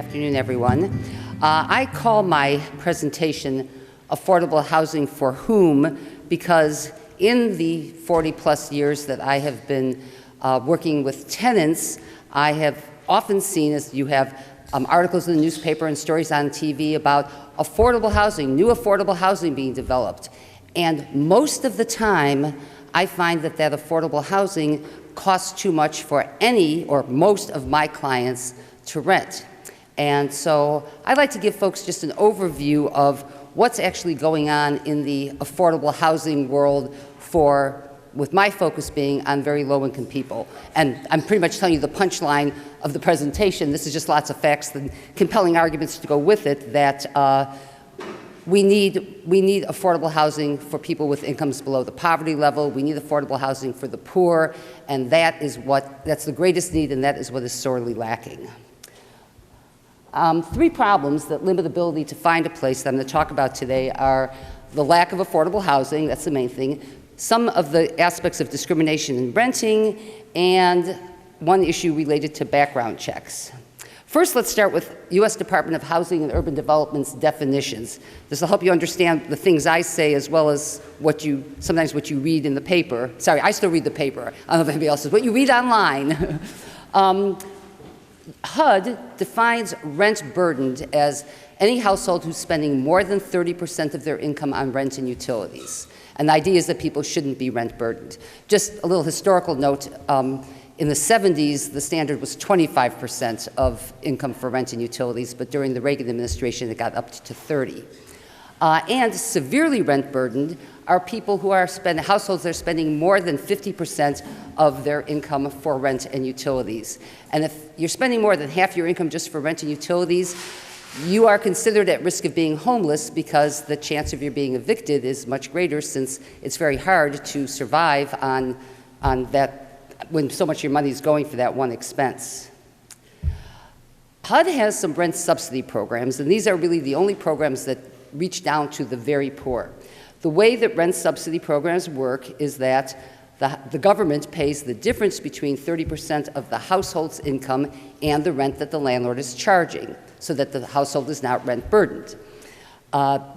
afternoon, everyone. I call my presentation Affordable Housing for Whom because in the 40-plus years that I have been working with tenants, I have often seen, as you have articles in the newspaper and stories on TV about affordable housing, new affordable housing being developed. And most of the time, I find that that affordable housing costs too much for any or most of my clients to rent. And so I'd like to give folks just an overview of what's actually going on in the affordable housing world with my focus being on very low-income people. And I'm pretty much telling you the punchline of the presentation. This is just lots of facts and compelling arguments to go with it that we need affordable housing for people with incomes below the poverty level. We need affordable housing for the poor, and that's the greatest need, and that is what is sorely lacking. Three problems that limit the ability to find a place that I'm going to talk about today are the lack of affordable housing, that's the main thing, some of the aspects of discrimination in renting, and one issue related to background checks. First, let's start with U.S. Department of Housing and Urban Development's definitions. This will help you understand the things I say as well as sometimes what you read in the paper. Sorry, I still read the paper. I don't know if anybody else does. What you read online. HUD defines rent burdened as any household who's spending more than 30% of their income on rent and utilities. And the idea is that people shouldn't be rent burdened. Just a little historical note. In the 70s, the standard was 25% of income for rent and utilities, but during the Reagan administration, it got up to 30%. And severely rent burdened are people who are households that are spending more than 50% of their income for rent and utilities. And if you're spending more than half your income just for rent and utilities, you are considered at risk of being homeless because the chance of you being evicted is much greater, since it's very hard to survive on that when so much of your money is going for that one expense. HUD has some rent subsidy programs, and these are really the only programs that reach down to the very poor. The way that rent subsidy programs work is that the government pays the difference between 30% of the household's income and the rent that the landlord is charging, so that the household is not rent burdened.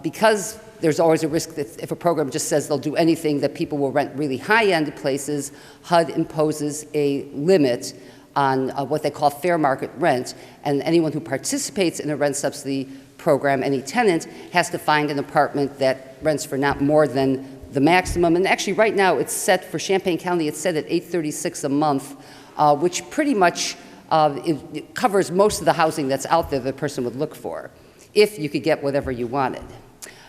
Because there's always a risk that if a program just says they'll do anything, that people will rent really high-end places, HUD imposes a limit on what they call fair market rent, and anyone who participates in a rent subsidy program, any tenant, has to find an apartment that rents for not more than the maximum. And actually right now it's set for Champaign County, it's set at $836 a month, which pretty much it covers most of the housing that's out there that a person would look for, if you could get whatever you wanted.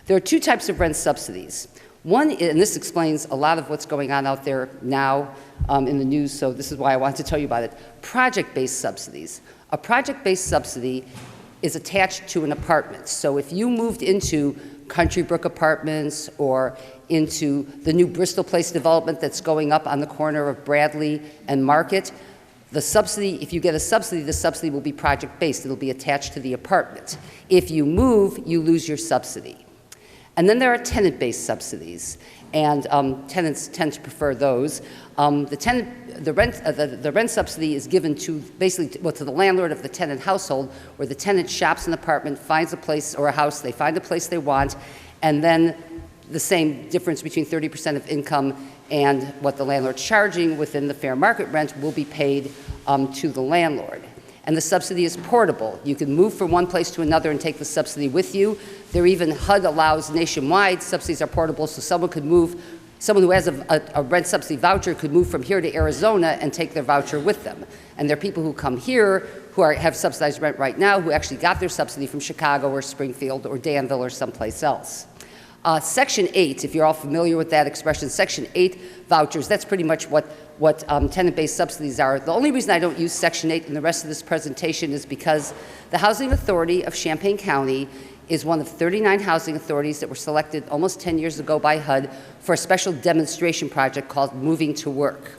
There are two types of rent subsidies. One, and this explains a lot of what's going on out there now in the news, so this is why I wanted to tell you about it. Project-based subsidies. A project-based subsidy is attached to an apartment. So if you moved into Country Brook Apartments or into the new Bristol Place development that's going up on the corner of Bradley and Market, the subsidy, if you get a subsidy, the subsidy will be project-based. It'll be attached to the apartment. If you move, you lose your subsidy. And then there are tenant-based subsidies, and tenants tend to prefer those. The rent subsidy is given to basically to the landlord of the tenant household, where the tenant shops an apartment, finds a place or a house, they find a place they want, and then the same difference between 30% of income and what the landlord's charging within the fair market rent will be paid to the landlord. And the subsidy is portable. You can move from one place to another and take the subsidy with you. HUD allows nationwide, subsidies are portable, so someone who has a rent subsidy voucher could move from here to Arizona and take their voucher with them. And there are people who come here who have subsidized rent right now who actually got their subsidy from Chicago or Springfield or Danville or someplace else. Section 8, if you're all familiar with that expression, Section 8 vouchers, that's pretty much what tenant-based subsidies are. The only reason I don't use Section 8 in the rest of this presentation is because the Housing Authority of Champaign County is one of 39 housing authorities that were selected almost 10 years ago by HUD for a special demonstration project called Moving to Work.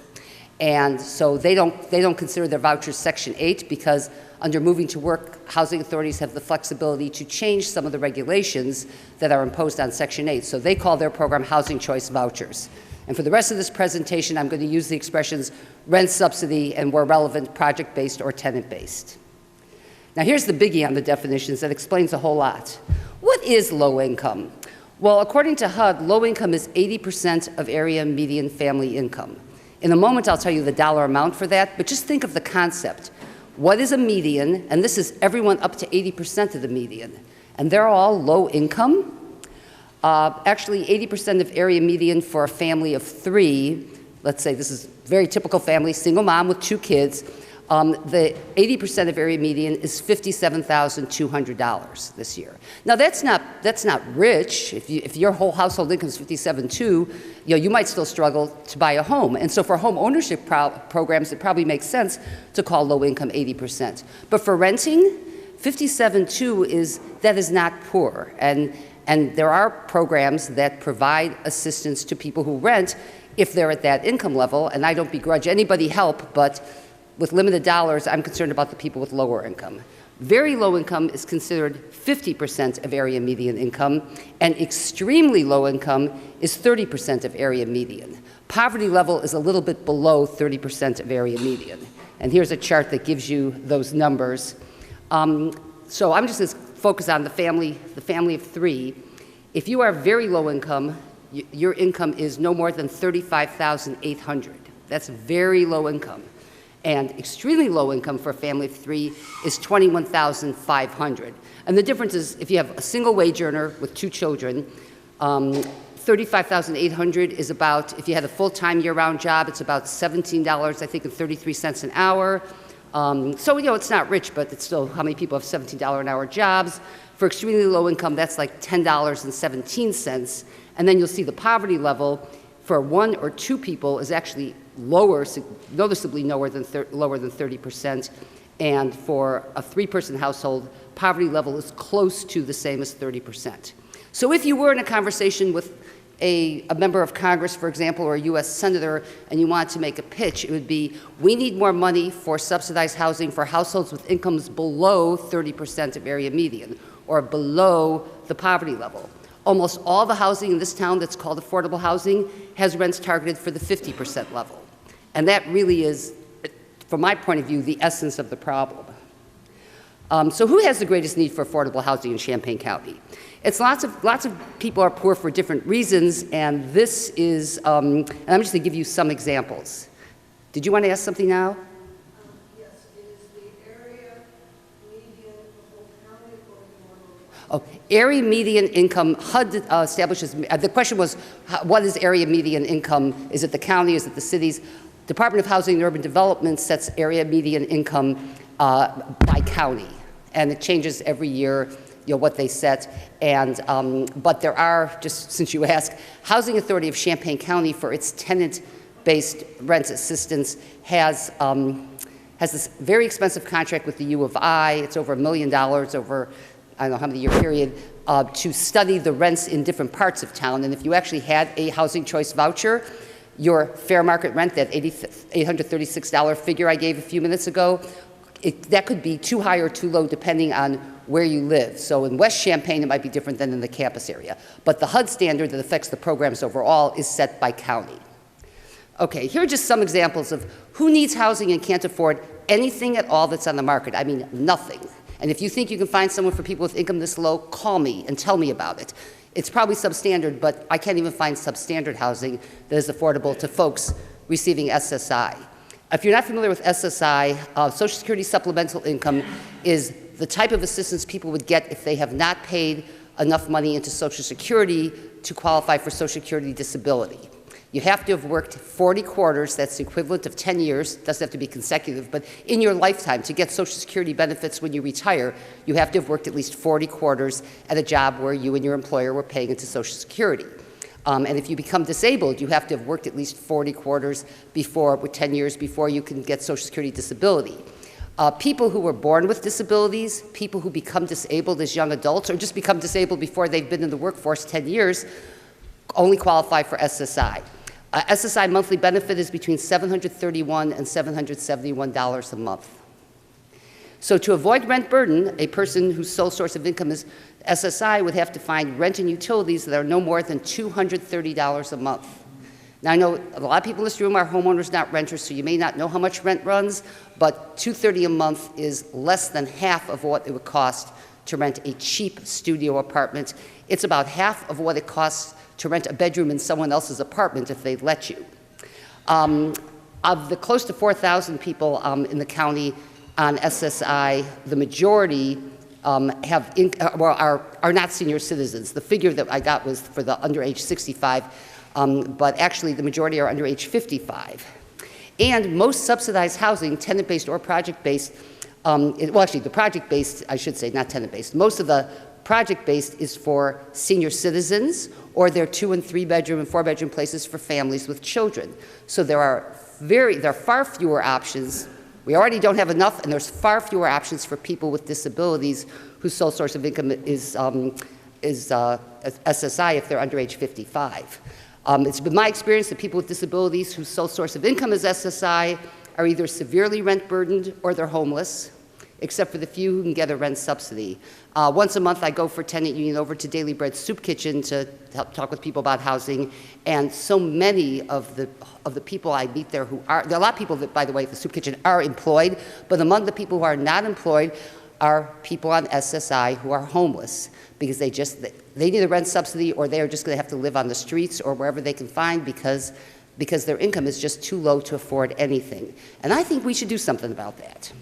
And so they don't consider their vouchers Section 8 because under Moving to Work, housing authorities have the flexibility to change some of the regulations that are imposed on Section 8. So they call their program Housing Choice Vouchers. And for the rest of this presentation, I'm going to use the expressions rent subsidy and, where relevant, project-based or tenant-based. Now here's the biggie on the definitions that explains a whole lot. What is low income? Well, according to HUD, low income is 80% of area median family income. In a moment, I'll tell you the dollar amount for that, but just think of the concept. What is a median? And this is everyone up to 80% of the median. And they're all low income? Actually, 80% of area median for a family of 3, let's say this is a very typical family, single mom with 2 kids, the 80% of area median is $57,200 this year. Now that's not rich. If your whole household income is $57,200, you might still struggle to buy a home. And so for home ownership programs, it probably makes sense to call low income 80%. But for renting, $57,200 is not poor. And there are programs that provide assistance to people who rent if they're at that income level. And I don't begrudge anybody help, but with limited dollars, I'm concerned about the people with lower income. Very low income is considered 50% of area median income, and extremely low income is 30% of area median. Poverty level is a little bit below 30% of area median. And here's a chart that gives you those numbers. So I'm just going to focus on the family of 3. If you are very low income, your income is no more than $35,800. That's very low income. And extremely low income for a family of 3 is $21,500. And the difference is if you have a single wage earner with 2 children, $35,800 is about, if you had a full-time year-round job, it's about $17, I think, and 33 cents an hour. So, it's not rich, but it's still, how many people have $17 an hour jobs? For extremely low income, that's like $10.17. And then you'll see the poverty level for 1 or 2 people is actually lower, noticeably lower than 30%. And for a 3-person household, poverty level is close to the same as 30%. So if you were in a conversation with a member of Congress, for example, or a US senator, and you wanted to make a pitch, it would be, we need more money for subsidized housing for households with incomes below 30% of area median, or below the poverty level. Almost all the housing in this town that's called affordable housing has rents targeted for the 50% level. And that really is, from my point of view, the essence of the problem. So who has the greatest need for affordable housing in Champaign County? It's lots of people are poor for different reasons, and this is, and I'm just going to give you some examples. Did you want to ask something now? Yes, is the area median for county Oh, area median income, HUD establishes, the question was, what is area median income? Is it the county, is it the cities? Department of Housing and Urban Development sets area median income by county, and it changes every year, what they set. And, but there are, just since you asked, Housing Authority of Champaign County, for its tenant-based rent assistance, has this very expensive contract with the U of I. It's over $1 million over, I don't know how many year period, to study the rents in different parts of town. And if you actually had a housing choice voucher, your fair market rent, that $836 figure I gave a few minutes ago, that could be too high or too low depending on where you live. So in West Champaign, it might be different than in the campus area. But the HUD standard that affects the programs overall is set by county. Okay, here are just some examples of who needs housing and can't afford anything at all that's on the market. I mean, nothing. And if you think you can find someone for people with income this low, call me and tell me about it. It's probably substandard, but I can't even find substandard housing that is affordable to folks receiving SSI. If you're not familiar with SSI, Social Security Supplemental Income is the type of assistance people would get if they have not paid enough money into Social Security to qualify for Social Security disability. You have to have worked 40 quarters, that's the equivalent of 10 years, doesn't have to be consecutive, but in your lifetime, to get Social Security benefits when you retire, you have to have worked at least 40 quarters at a job where you and your employer were paying into Social Security. And if you become disabled, you have to have worked at least 40 quarters before, with 10 years before you can get Social Security disability. People who were born with disabilities, people who become disabled as young adults, or just become disabled before they've been in the workforce 10 years, only qualify for SSI. SSI monthly benefit is between $731 and $771 a month. So to avoid rent burden, a person whose sole source of income is SSI would have to find rent and utilities that are no more than $230 a month. Now, I know a lot of people in this room are homeowners, not renters, so you may not know how much rent runs, but $230 a month is less than half of what it would cost to rent a cheap studio apartment. It's about half of what it costs to rent a bedroom in someone else's apartment if they'd let you. Of the close to 4,000 people in the county on SSI, the majority are not senior citizens. The figure that I got was for the under age 65, but actually the majority are under age 55. And most subsidized housing, tenant-based or project-based, well, actually, the project-based, I should say, not tenant-based. Most of the project-based is for senior citizens, or they're 2- and 3-bedroom and 4-bedroom places for families with children. So there are far fewer options. We already don't have enough, and there's far fewer options for people with disabilities whose sole source of income is SSI if they're under age 55. It's been my experience that people with disabilities whose sole source of income is SSI are either severely rent burdened or they're homeless, except for the few who can get a rent subsidy. Once a month I go for tenant union over to Daily Bread Soup Kitchen to help talk with people about housing, and so many of the people I meet there there are a lot of people that, by the way, at the Soup Kitchen are employed, but among the people who are not employed are people on SSI who are homeless because they need a rent subsidy, or they are just going to have to live on the streets or wherever they can find because their income is just too low to afford anything. And I think we should do something about that.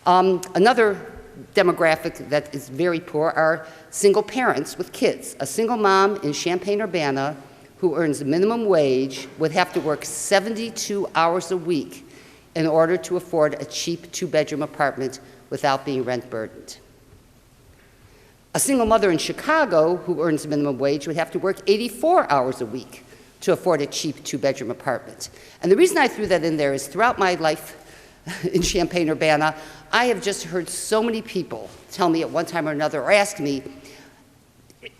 Another demographic that is very poor are single parents with kids. A single mom in Champaign-Urbana who earns minimum wage would have to work 72 hours a week in order to afford a cheap 2-bedroom apartment without being rent burdened. A single mother in Chicago who earns minimum wage would have to work 84 hours a week to afford a cheap 2-bedroom apartment. And the reason I threw that in there is throughout my life in Champaign-Urbana, I have just heard so many people tell me at one time or another, or ask me,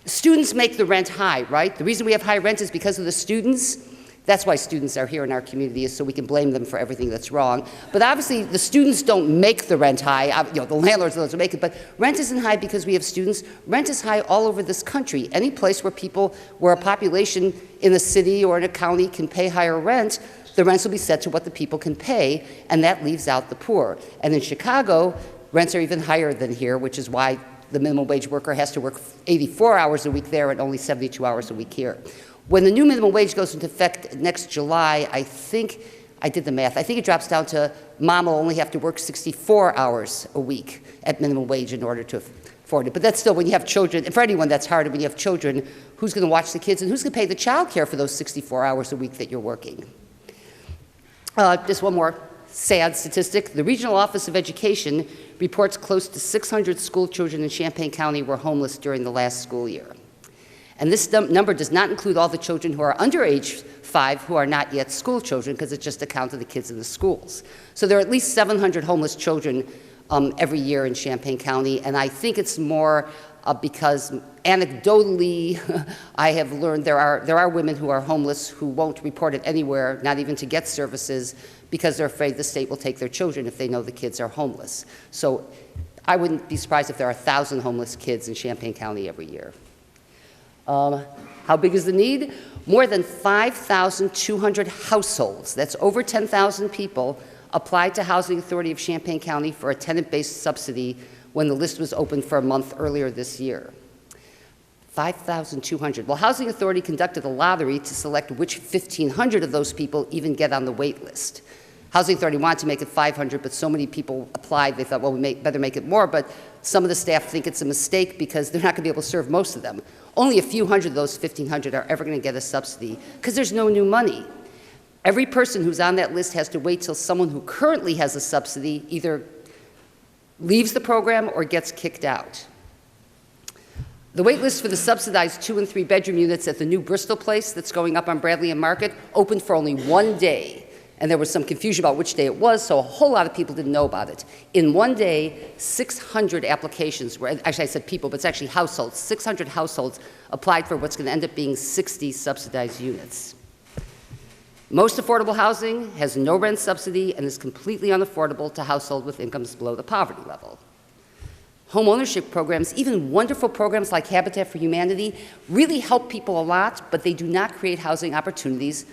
students make the rent high, right? The reason we have high rent is because of the students. That's why students are here in our community, is so we can blame them for everything that's wrong. But obviously, the students don't make the rent high. The landlords are those who make it. But rent isn't high because we have students. Rent is high all over this country. Any place where a population in a city or in a county can pay higher rent, the rents will be set to what the people can pay, and that leaves out the poor. And in Chicago, rents are even higher than here, which is why the minimum wage worker has to work 84 hours a week there and only 72 hours a week here. When the new minimum wage goes into effect next July, I think, I did the math, I think it drops down to mom will only have to work 64 hours a week at minimum wage in order to afford it. But that's still, when you have children, and for anyone that's hard, when you have children, who's going to watch the kids and who's going to pay the child care for those 64 hours a week that you're working? Just one more sad statistic. The Regional Office of Education reports close to 600 school children in Champaign County were homeless during the last school year. And this number does not include all the children who are under age 5 who are not yet school children, because it's just a count of the kids in the schools. So there are at least 700 homeless children every year in Champaign County, and I think it's more because anecdotally I have learned there are women who are homeless who won't report it anywhere, not even to get services, because they're afraid the state will take their children if they know the kids are homeless. So I wouldn't be surprised if there are 1,000 homeless kids in Champaign County every year. How big is the need? More than 5,200 households, that's over 10,000 people, applied to Housing Authority of Champaign County for a tenant-based subsidy when the list was open for a month earlier this year. 5,200. Well, Housing Authority conducted a lottery to select which 1,500 of those people even get on the wait list. Housing Authority wanted to make it 500, but so many people applied, they thought, well, we better make it more, but some of the staff think it's a mistake because they're not going to be able to serve most of them. Only a few hundred of those 1,500 are ever going to get a subsidy because there's no new money. Every person who's on that list has to wait till someone who currently has a subsidy either leaves the program or gets kicked out. The wait list for the subsidized 2- and 3-bedroom units at the new Bristol place that's going up on Bradley and Market opened for only one day. And there was some confusion about which day it was, so a whole lot of people didn't know about it. In one day, 600 applications were, actually I said people, but it's actually households, 600 households applied for what's going to end up being 60 subsidized units. Most affordable housing has no rent subsidy and is completely unaffordable to households with incomes below the poverty level. Home ownership programs, even wonderful programs like Habitat for Humanity, really help people a lot, but they do not create housing opportunities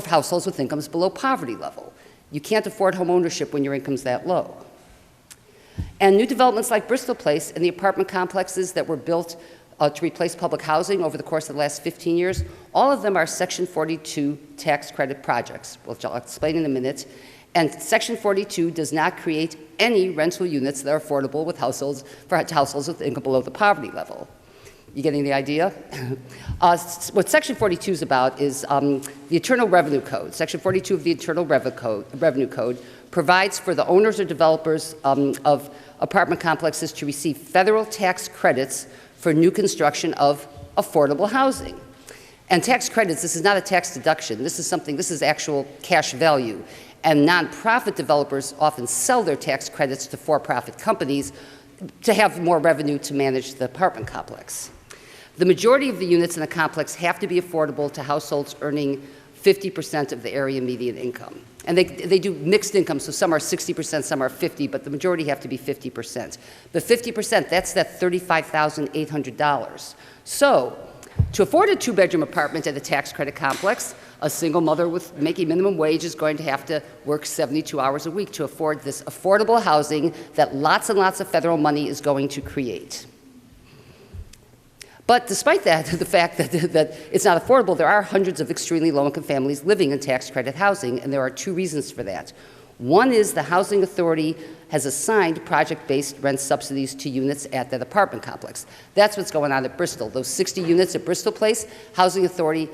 for households with incomes below poverty level. You can't afford home ownership when your income's that low. And new developments like Bristol Place and the apartment complexes that were built to replace public housing over the course of the last 15 years, all of them are Section 42 tax credit projects, which I'll explain in a minute. And Section 42 does not create any rental units that are affordable with households with income below the poverty level. You getting the idea? What Section 42 is about is the Internal Revenue Code. Section 42 of the Internal Revenue Code provides for the owners or developers of apartment complexes to receive federal tax credits for new construction of affordable housing. And tax credits, this is not a tax deduction. This is actual cash value. And nonprofit developers often sell their tax credits to for-profit companies to have more revenue to manage the apartment complex. The majority of the units in the complex have to be affordable to households earning 50% of the area median income. And they do mixed income, so some are 60%, some are 50%, but the majority have to be 50%. But 50%, that's that $35,800. So, to afford a two-bedroom apartment at a tax credit complex, a single mother with making minimum wage is going to have to work 72 hours a week to afford this affordable housing that lots and lots of federal money is going to create. But despite that, the fact that it's not affordable, there are hundreds of extremely low-income families living in tax credit housing, and there are two reasons for that. One is the Housing Authority has assigned project-based rent subsidies to units at that apartment complex. That's what's going on at Bristol. Those 60 units at Bristol Place, Housing Authority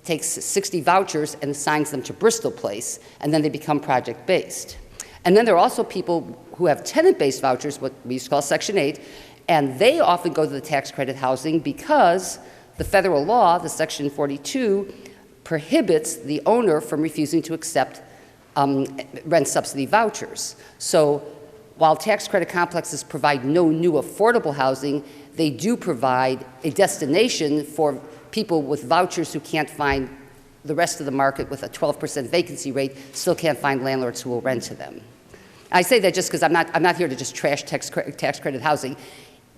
takes 60 vouchers and assigns them to Bristol Place, and then they become project-based. And then there are also people who have tenant-based vouchers, what we used to call Section 8, and they often go to the tax credit housing because the federal law, the Section 42, prohibits the owner from refusing to accept rent subsidy vouchers. So while tax credit complexes provide no new affordable housing, they do provide a destination for people with vouchers who can't find the rest of the market with a 12% vacancy rate, still can't find landlords who will rent to them. I say that just because I'm not here to just trash tax credit housing.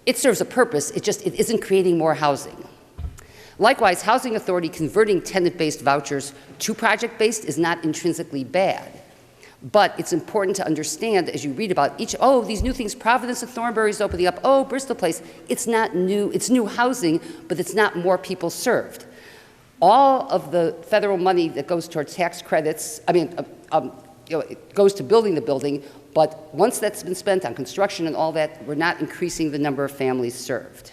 It serves a purpose, it isn't creating more housing. Likewise, Housing Authority converting tenant-based vouchers to project-based is not intrinsically bad. But it's important to understand as you read about these new things, Providence and Thornbury's opening up, Bristol Place, it's not new, it's new housing, but it's not more people served. All of the federal money that goes towards tax credits, it goes to building the building, but once that's been spent on construction and all that, we're not increasing the number of families served.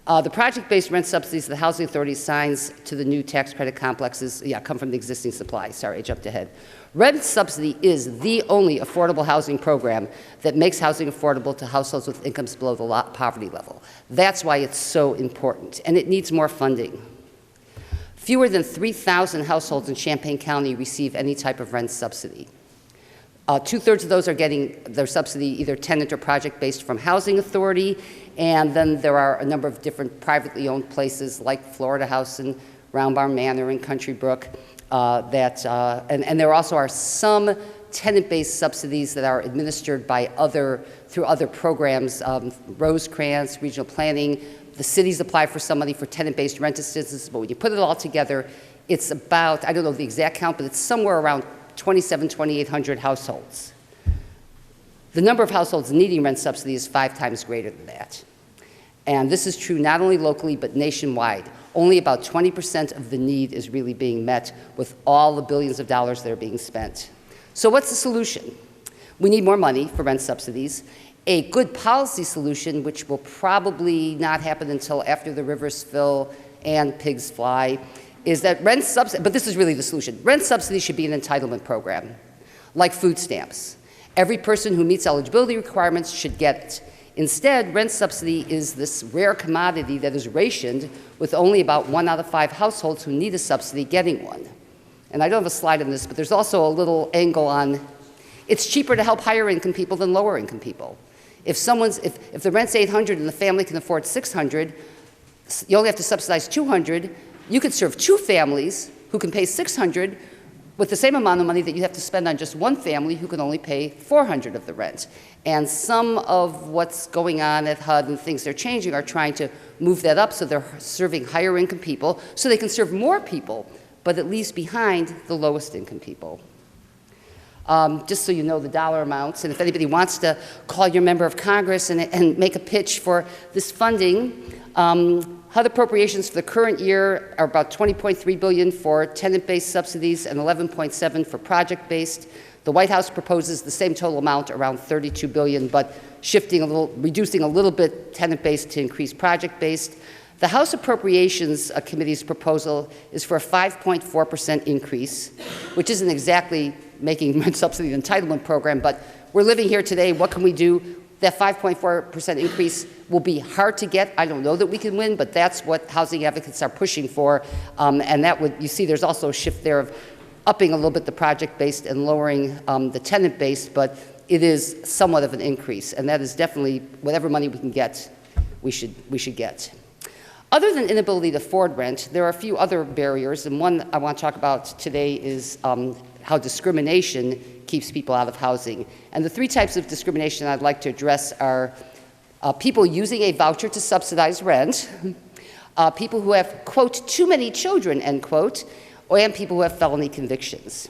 The project-based rent subsidies the Housing Authority assigns to the new tax credit complexes, come from the existing supply. Sorry, I jumped ahead. Rent subsidy is the only affordable housing program that makes housing affordable to households with incomes below the poverty level. That's why it's so important, and it needs more funding. Fewer than 3,000 households in Champaign County receive any type of rent subsidy. Two-thirds of those are getting their subsidy either tenant or project-based from Housing Authority, and then there are a number of different privately owned places like Florida House and Round Barn Manor and Country Brook, and there also are some tenant-based subsidies that are administered by through other programs, Rosecrans, regional planning. The cities apply for some money for tenant-based rent assistance, but when you put it all together, it's about, I don't know the exact count, but it's somewhere around 2,800 households. The number of households needing rent subsidy is 5 times greater than that. And this is true not only locally, but nationwide. Only about 20% of the need is really being met with all the billions of dollars that are being spent. So what's the solution? We need more money for rent subsidies. A good policy solution, which will probably not happen until after the rivers fill and pigs fly, is that rent subsidy, but this is really the solution. Rent subsidy should be an entitlement program, like food stamps. Every person who meets eligibility requirements should get it. Instead, rent subsidy is this rare commodity that is rationed with only about 1 out of 5 households who need a subsidy getting one. And I don't have a slide on this, but there's also a little angle on, it's cheaper to help higher income people than lower income people. If the rent's $800 and the family can afford $600, you only have to subsidize $200. You could serve 2 families who can pay $600 with the same amount of money that you have to spend on just one family who can only pay $400 of the rent. And some of what's going on at HUD and things they're changing are trying to move that up so they're serving higher income people so they can serve more people but it leaves behind the lowest income people. Just so you know the dollar amounts, and if anybody wants to call your member of Congress and make a pitch for this funding, HUD appropriations for the current year are about $20.3 billion for tenant-based subsidies and $11.7 for project-based. The White House proposes the same total amount, around $32 billion, but reducing a little bit tenant-based to increase project-based. The House Appropriations Committee's proposal is for a 5.4% increase, which isn't exactly making rent subsidy an entitlement program, but we're living here today. What can we do? That 5.4% increase will be hard to get. I don't know that we can win, but that's what housing advocates are pushing for. And that would, you see there's also a shift there of upping a little bit the project-based and lowering the tenant-based, but it is somewhat of an increase. And that is definitely, whatever money we can get, we should get. Other than inability to afford rent, there are a few other barriers, and one I want to talk about today is how discrimination keeps people out of housing. And the three types of discrimination I'd like to address are people using a voucher to subsidize rent, people who have, quote, too many children, end quote, and people who have felony convictions.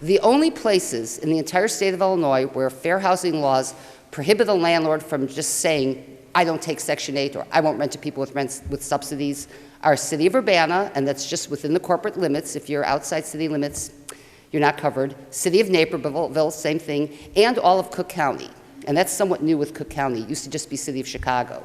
The only places in the entire state of Illinois where fair housing laws prohibit a landlord from just saying, I don't take Section 8 or I won't rent to people with rents with subsidies are City of Urbana, and that's just within the corporate limits. If you're outside city limits, you're not covered. City of Naperville, same thing, and all of Cook County. And that's somewhat new with Cook County. It used to just be City of Chicago.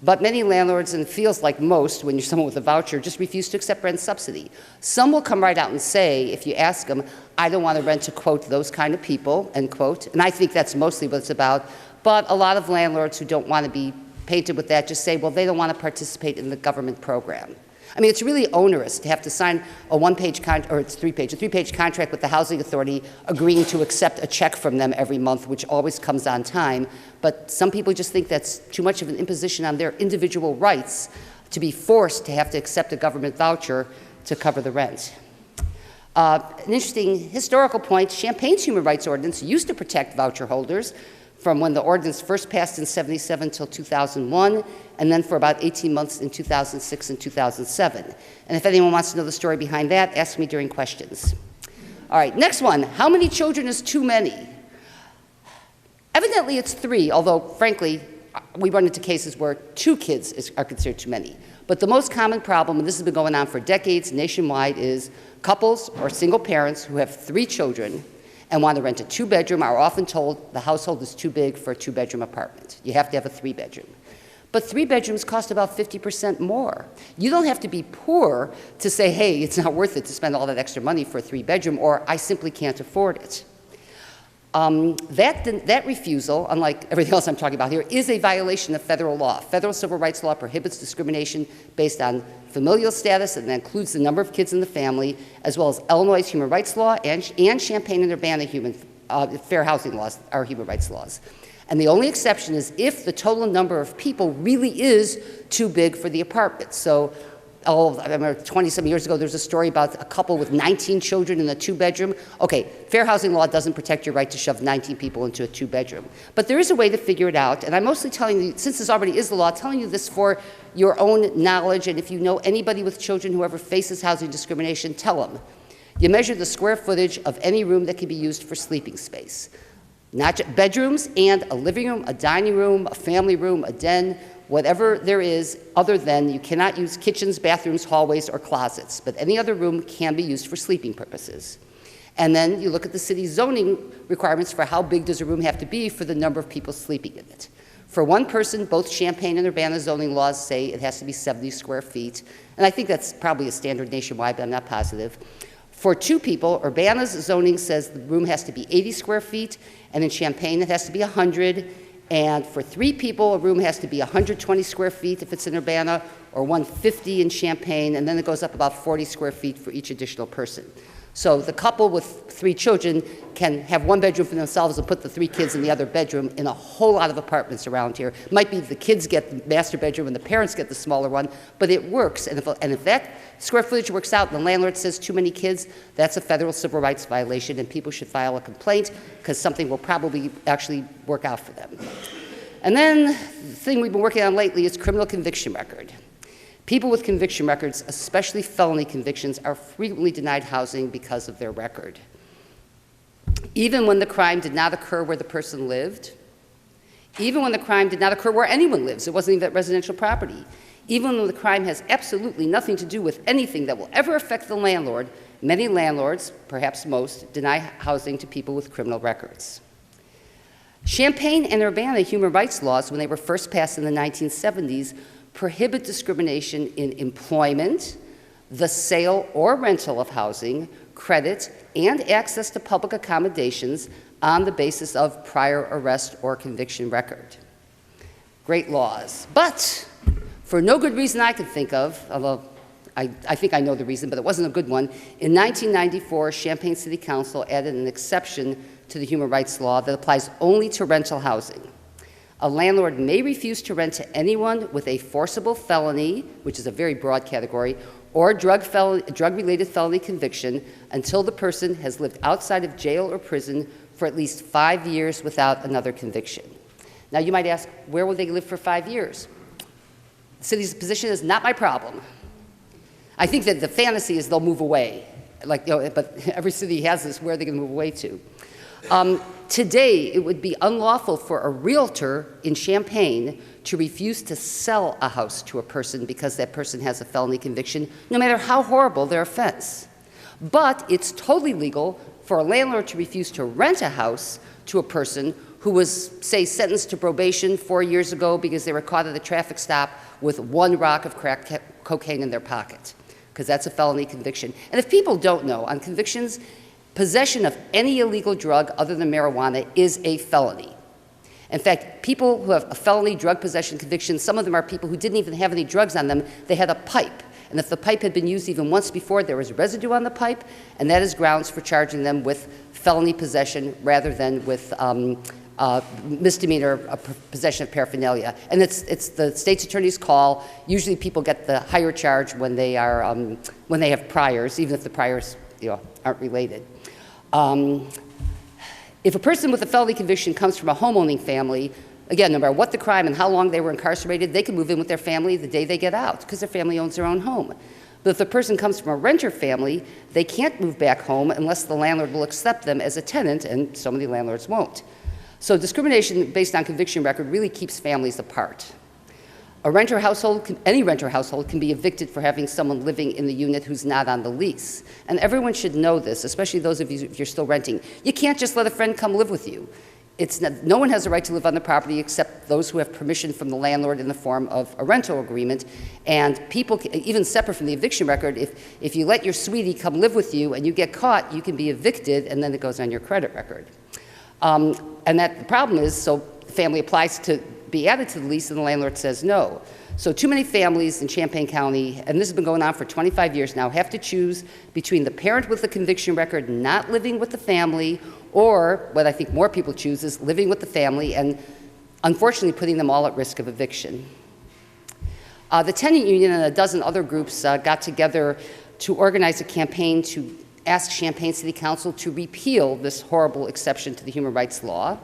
But many landlords, and it feels like most when you're someone with a voucher, just refuse to accept rent subsidy. Some will come right out and say, if you ask them, I don't want to rent to, quote, those kind of people, end quote. And I think that's mostly what it's about. But a lot of landlords who don't want to be painted with that just say, well, they don't want to participate in the government program. I mean, it's really onerous to have to sign a one-page contract, or it's a three-page contract with the housing authority agreeing to accept a check from them every month, which always comes on time. But some people just think that's too much of an imposition on their individual rights to be forced to have to accept a government voucher to cover the rent. An interesting historical point, Champaign's human rights ordinance used to protect voucher holders from when the ordinance first passed in 77 until 2001, and then for about 18 months in 2006 and 2007. And if anyone wants to know the story behind that, ask me during questions. All right, next one, how many children is too many? Evidently it's 3, although frankly, we run into cases where 2 kids are considered too many. But the most common problem, and this has been going on for decades nationwide, is couples or single parents who have 3 children and want to rent a 2-bedroom are often told the household is too big for a 2-bedroom apartment. You have to have a 3-bedroom. But 3 bedrooms cost about 50% more. You don't have to be poor to say, hey, it's not worth it to spend all that extra money for a 3-bedroom, or I simply can't afford it. That refusal, unlike everything else I'm talking about here, is a violation of federal law. Federal civil rights law prohibits discrimination based on familial status, and that includes the number of kids in the family, as well as Illinois' human rights law and Champaign and Urbana fair housing laws are human rights laws. And the only exception is if the total number of people really is too big for the apartment. So, I remember 20-some years ago, there was a story about a couple with 19 children in a 2-bedroom. Okay, fair housing law doesn't protect your right to shove 19 people into a 2-bedroom. But there is a way to figure it out, and I'm mostly telling you, since this already is the law, telling you this for your own knowledge, and if you know anybody with children who ever faces housing discrimination, tell them. You measure the square footage of any room that can be used for sleeping space. Not just bedrooms and a living room, a dining room, a family room, a den, whatever there is other than, you cannot use kitchens, bathrooms, hallways, or closets, but any other room can be used for sleeping purposes. And then you look at the city's zoning requirements for how big does a room have to be for the number of people sleeping in it. For one person, both Champaign and Urbana zoning laws say it has to be 70 square feet, and I think that's probably a standard nationwide, but I'm not positive. For 2 people, Urbana's zoning says the room has to be 80 square feet, and in Champaign it has to be 100, and for 3 people, a room has to be 120 square feet if it's in Urbana, or 150 in Champaign, and then it goes up about 40 square feet for each additional person. So the couple with 3 children can have 1 bedroom for themselves and put the 3 kids in the other bedroom in a whole lot of apartments around here. It might be the kids get the master bedroom and the parents get the smaller one, but it works. And if that square footage works out and the landlord says too many kids, that's a federal civil rights violation, and people should file a complaint because something will probably actually work out for them. And then the thing we've been working on lately is criminal conviction record. People with conviction records, especially felony convictions, are frequently denied housing because of their record. Even when the crime did not occur where the person lived, even when the crime did not occur where anyone lives, it wasn't even that residential property, even when the crime has absolutely nothing to do with anything that will ever affect the landlord, many landlords, perhaps most, deny housing to people with criminal records. Champaign and Urbana human rights laws, when they were first passed in the 1970s, prohibit discrimination in employment, the sale or rental of housing, credit, and access to public accommodations on the basis of prior arrest or conviction record. Great laws. But for no good reason I could think of, although I think I know the reason, but it wasn't a good one, in 1994, Champaign City Council added an exception to the human rights law that applies only to rental housing. A landlord may refuse to rent to anyone with a forcible felony, which is a very broad category, or drug-related felony conviction until the person has lived outside of jail or prison for at least 5 years without another conviction. Now you might ask, where will they live for 5 years? The city's position is not my problem. I think that the fantasy is they'll move away, but every city has this, where are they going to move away to? Today, it would be unlawful for a realtor in Champaign to refuse to sell a house to a person because that person has a felony conviction, no matter how horrible their offense. But it's totally legal for a landlord to refuse to rent a house to a person who was, say, sentenced to probation 4 years ago because they were caught at a traffic stop with 1 rock of crack cocaine in their pocket, because that's a felony conviction. And if people don't know, on convictions, possession of any illegal drug other than marijuana is a felony. In fact, people who have a felony drug possession conviction, some of them are people who didn't even have any drugs on them. They had a pipe. And if the pipe had been used even once before, there was residue on the pipe, and that is grounds for charging them with felony possession rather than with misdemeanor possession of paraphernalia. And it's the state's attorney's call. Usually people get the higher charge when they have priors, even if the priors aren't related. If a person with a felony conviction comes from a homeowning family, again, no matter what the crime and how long they were incarcerated, they can move in with their family the day they get out because their family owns their own home. But if the person comes from a renter family, they can't move back home unless the landlord will accept them as a tenant, and so many landlords won't. So discrimination based on conviction record really keeps families apart. A renter household, any renter household can be evicted for having someone living in the unit who's not on the lease. And everyone should know this, especially those of you if you're still renting. You can't just let a friend come live with you. No one has a right to live on the property except those who have permission from the landlord in the form of a rental agreement. And people, even separate from the eviction record, if you let your sweetie come live with you and you get caught, you can be evicted, and then it goes on your credit record. And the problem is, so the family applies to be added to the lease and the landlord says no. So too many families in Champaign County, and this has been going on for 25 years now, have to choose between the parent with the conviction record not living with the family, or what I think more people choose is living with the family and unfortunately putting them all at risk of eviction. The tenant union and a dozen other groups got together to organize a campaign to ask Champaign City Council to repeal this horrible exception to the human rights law.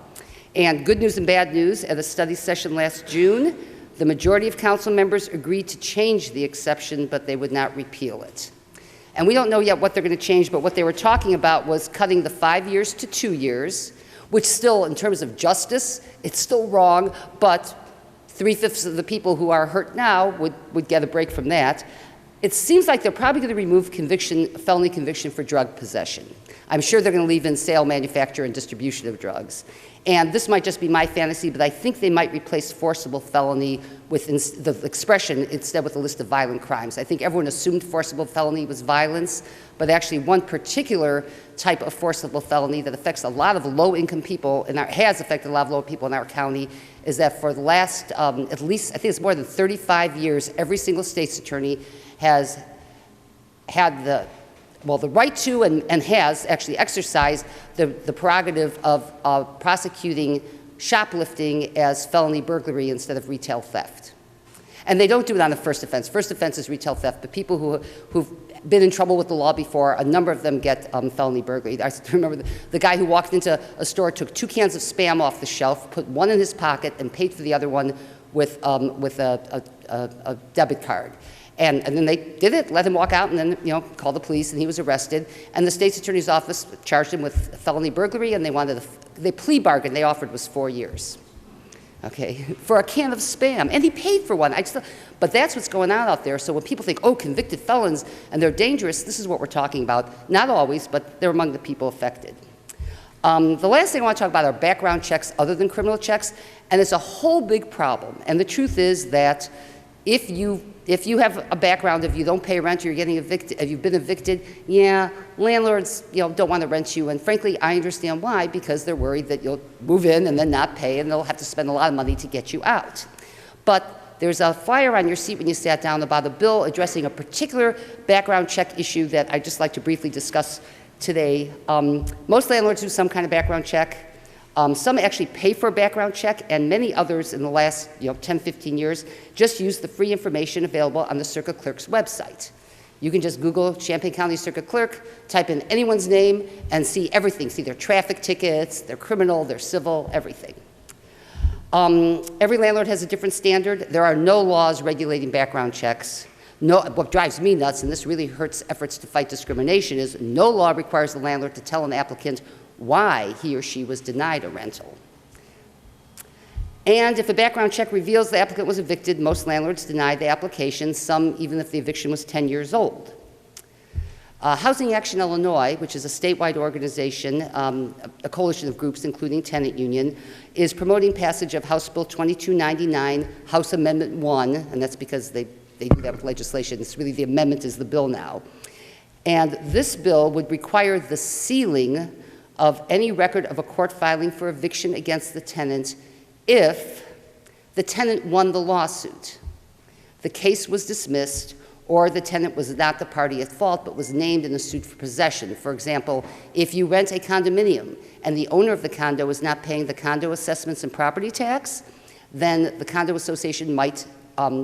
And good news and bad news, at a study session last June, the majority of council members agreed to change the exception, but they would not repeal it. And we don't know yet what they're going to change, but what they were talking about was cutting the 5 years to 2 years, which still, in terms of justice, it's still wrong, but 3/5 of the people who are hurt now would get a break from that. It seems like they're probably going to remove felony conviction for drug possession. I'm sure they're going to leave in sale, manufacture, and distribution of drugs. And this might just be my fantasy, but I think they might replace forcible felony with the expression instead with a list of violent crimes. I think everyone assumed forcible felony was violence, but actually one particular type of forcible felony that affects a lot of low-income people, and has affected a lot of low people in our county, is that for the last at least, I think it's more than 35 years, every single state's attorney has had the right to and has actually exercised the prerogative of prosecuting shoplifting as felony burglary instead of retail theft. And they don't do it on the first offense. First offense is retail theft, but people who've been in trouble with the law before, a number of them get felony burglary. I remember the guy who walked into a store, took 2 cans of Spam off the shelf, put one in his pocket, and paid for the other one with a debit card. And then they did it, let him walk out, and then, called the police, and he was arrested. And the state's attorney's office charged him with felony burglary, and the plea bargain they offered was 4 years, okay, for a can of Spam. And he paid for one. But that's what's going on out there. So when people think, oh, convicted felons, and they're dangerous, this is what we're talking about. Not always, but they're among the people affected. The last thing I want to talk about are background checks other than criminal checks, and it's a whole big problem. And the truth is that if you have a background, if you don't pay rent or you're getting evicted, if you've been evicted, yeah, landlords don't want to rent you. And frankly, I understand why, because they're worried that you'll move in and then not pay, and they'll have to spend a lot of money to get you out. But there's a flyer on your seat when you sat down about a bill addressing a particular background check issue that I'd just like to briefly discuss today. Most landlords do some kind of background check. Some actually pay for a background check, and many others in the last 10, 15 years just use the free information available on the circuit clerk's website. You can just Google Champaign County Circuit Clerk, type in anyone's name, and see everything. See their traffic tickets, their criminal, their civil, everything. Every landlord has a different standard. There are no laws regulating background checks. What drives me nuts, and this really hurts efforts to fight discrimination, is no law requires the landlord to tell an applicant why he or she was denied a rental. And if a background check reveals the applicant was evicted, most landlords deny the application, some even if the eviction was 10 years old. Housing Action Illinois, which is a statewide organization, a coalition of groups including tenant union, is promoting passage of House Bill 2299, House Amendment 1, and that's because they do that with legislation. It's really the amendment is the bill now. And this bill would require the sealing of any record of a court filing for eviction against the tenant if the tenant won the lawsuit, the case was dismissed, or the tenant was not the party at fault but was named in a suit for possession. For example, if you rent a condominium and the owner of the condo is not paying the condo assessments and property tax, then the condo association might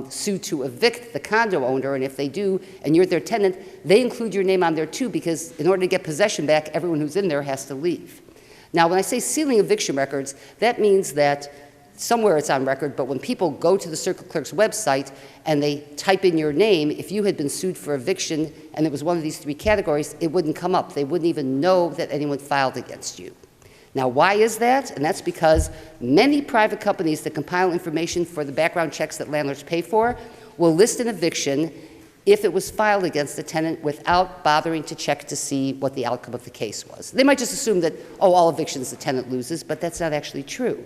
sue to evict the condo owner, and if they do, and you're their tenant, they include your name on there too, because in order to get possession back, everyone who's in there has to leave. Now, when I say sealing eviction records, that means that somewhere it's on record, but when people go to the circuit clerk's website and they type in your name, if you had been sued for eviction and it was one of these 3 categories, it wouldn't come up. They wouldn't even know that anyone filed against you. Now, why is that? And that's because many private companies that compile information for the background checks that landlords pay for will list an eviction if it was filed against the tenant without bothering to check to see what the outcome of the case was. They might just assume that, oh, all evictions the tenant loses, but that's not actually true.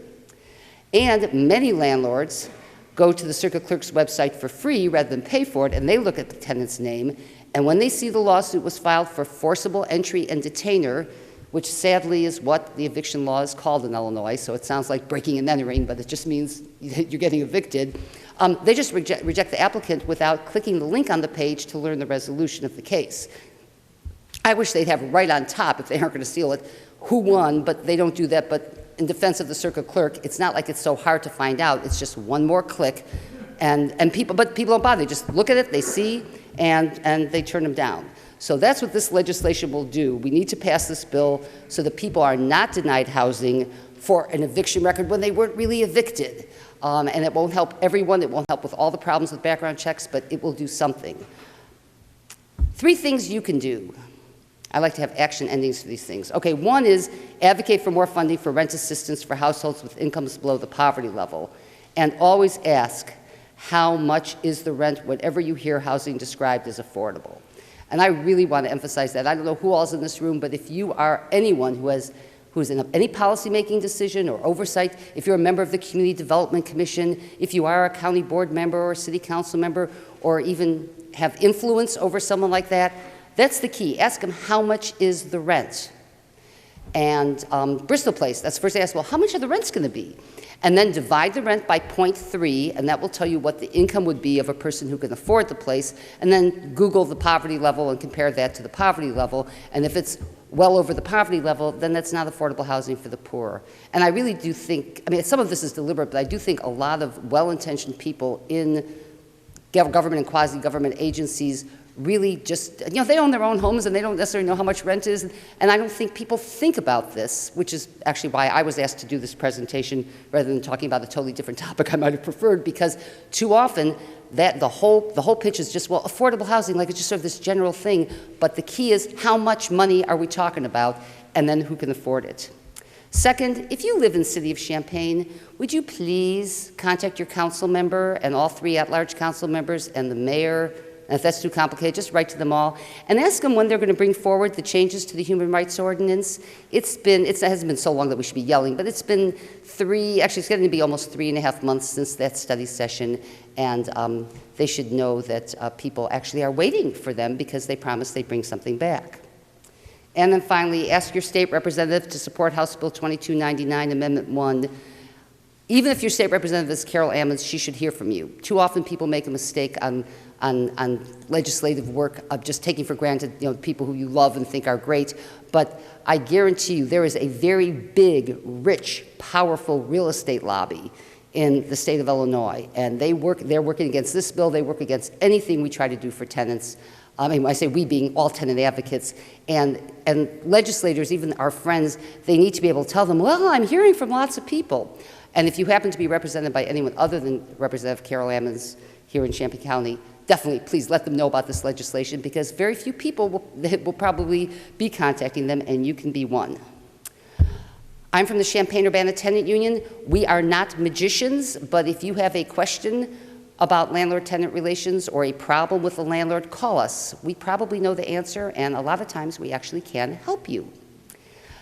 And many landlords go to the circuit clerk's website for free rather than pay for it, and they look at the tenant's name, and when they see the lawsuit was filed for forcible entry and detainer, which sadly is what the eviction law is called in Illinois, so it sounds like breaking and entering, but it just means you're getting evicted. They just reject the applicant without clicking the link on the page to learn the resolution of the case. I wish they'd have right on top, if they aren't going to seal it, who won, but they don't do that. But in defense of the circuit clerk, it's not like it's so hard to find out. It's just one more click, but people don't bother. They just look at it, they see, and they turn them down. So that's what this legislation will do. We need to pass this bill so that people are not denied housing for an eviction record when they weren't really evicted. And it won't help everyone. It won't help with all the problems with background checks, but it will do something. 3 things you can do. I like to have action endings for these things. Okay, one is advocate for more funding for rent assistance for households with incomes below the poverty level. And always ask, how much is the rent whenever you hear housing described as affordable? And I really want to emphasize that. I don't know who all is in this room, but if you are anyone who's in any policymaking decision or oversight, if you're a member of the Community Development Commission, if you are a county board member or a city council member, or even have influence over someone like that, that's the key. Ask them, how much is the rent? And Bristol Place, that's first ask, well, how much are the rents going to be? And then divide the rent by 0.3, and that will tell you what the income would be of a person who can afford the place. And then Google the poverty level and compare that to the poverty level. And if it's well over the poverty level, then that's not affordable housing for the poor. And I really do think, I mean, some of this is deliberate, but I do think a lot of well-intentioned people in government and quasi-government agencies really just, they own their own homes and they don't necessarily know how much rent is. And I don't think people think about this, which is actually why I was asked to do this presentation rather than talking about a totally different topic I might have preferred, because too often the whole pitch is just, well, affordable housing, like it's just sort of this general thing. But the key is, how much money are we talking about, and then who can afford it? Second, if you live in the city of Champaign, would you please contact your council member and all 3 at-large council members and the mayor, and if that's too complicated, just write to them all, and ask them when they're going to bring forward the changes to the Human Rights Ordinance. It hasn't been so long that we should be yelling, but it's been it's going to be almost 3.5 months since that study session, and they should know that people actually are waiting for them because they promised they'd bring something back. And then finally, ask your state representative to support House Bill 2299, Amendment 1. Even if your state representative is Carol Ammons, she should hear from you. Too often people make a mistake on legislative work of just taking for granted people who you love and think are great. But I guarantee you there is a very big, rich, powerful real estate lobby in the state of Illinois. And they're working against this bill. They work against anything we try to do for tenants. I mean, I say we being all tenant advocates, and legislators, even our friends, they need to be able to tell them, well, I'm hearing from lots of people. And if you happen to be represented by anyone other than Representative Carol Ammons here in Champaign County, definitely please let them know about this legislation, because very few people will probably be contacting them, and you can be one. I'm from the Champaign-Urbana Tenant Union. We are not magicians, but if you have a question about landlord-tenant relations or a problem with the landlord, call us. We probably know the answer, and a lot of times we actually can help you.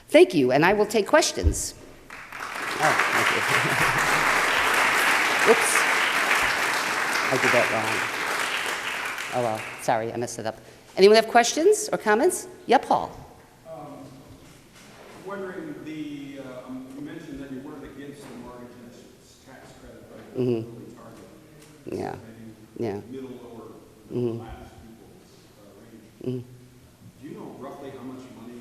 Thank you, and I will take questions. Oh, thank you. Oops. I did that wrong. Oh, well, sorry, I messed it up. Anyone have questions or comments? Yeah, Paul. I'm wondering, you mentioned that you weren't against the mortgage tax credit, but really target. Yeah. Maybe middle, lower class people's range. Do you know roughly how much money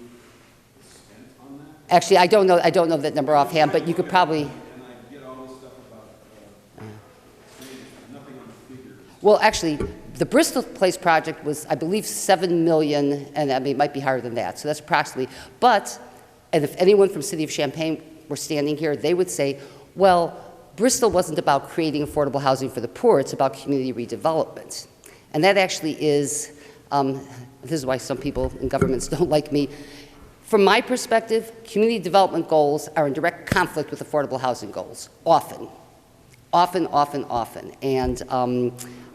is spent on that? Actually, I don't know that number offhand, but you could probably. And I get all this stuff about nothing on the figures. Well, actually, the Bristol Place project was, I believe, $7 million, and I mean, it might be higher than that. So that's approximately. But, and if anyone from City of Champaign were standing here, they would say, well, Bristol wasn't about creating affordable housing for the poor, it's about community redevelopment. And that actually is, this is why some people in governments don't like me. From my perspective, community development goals are in direct conflict with affordable housing goals, often. And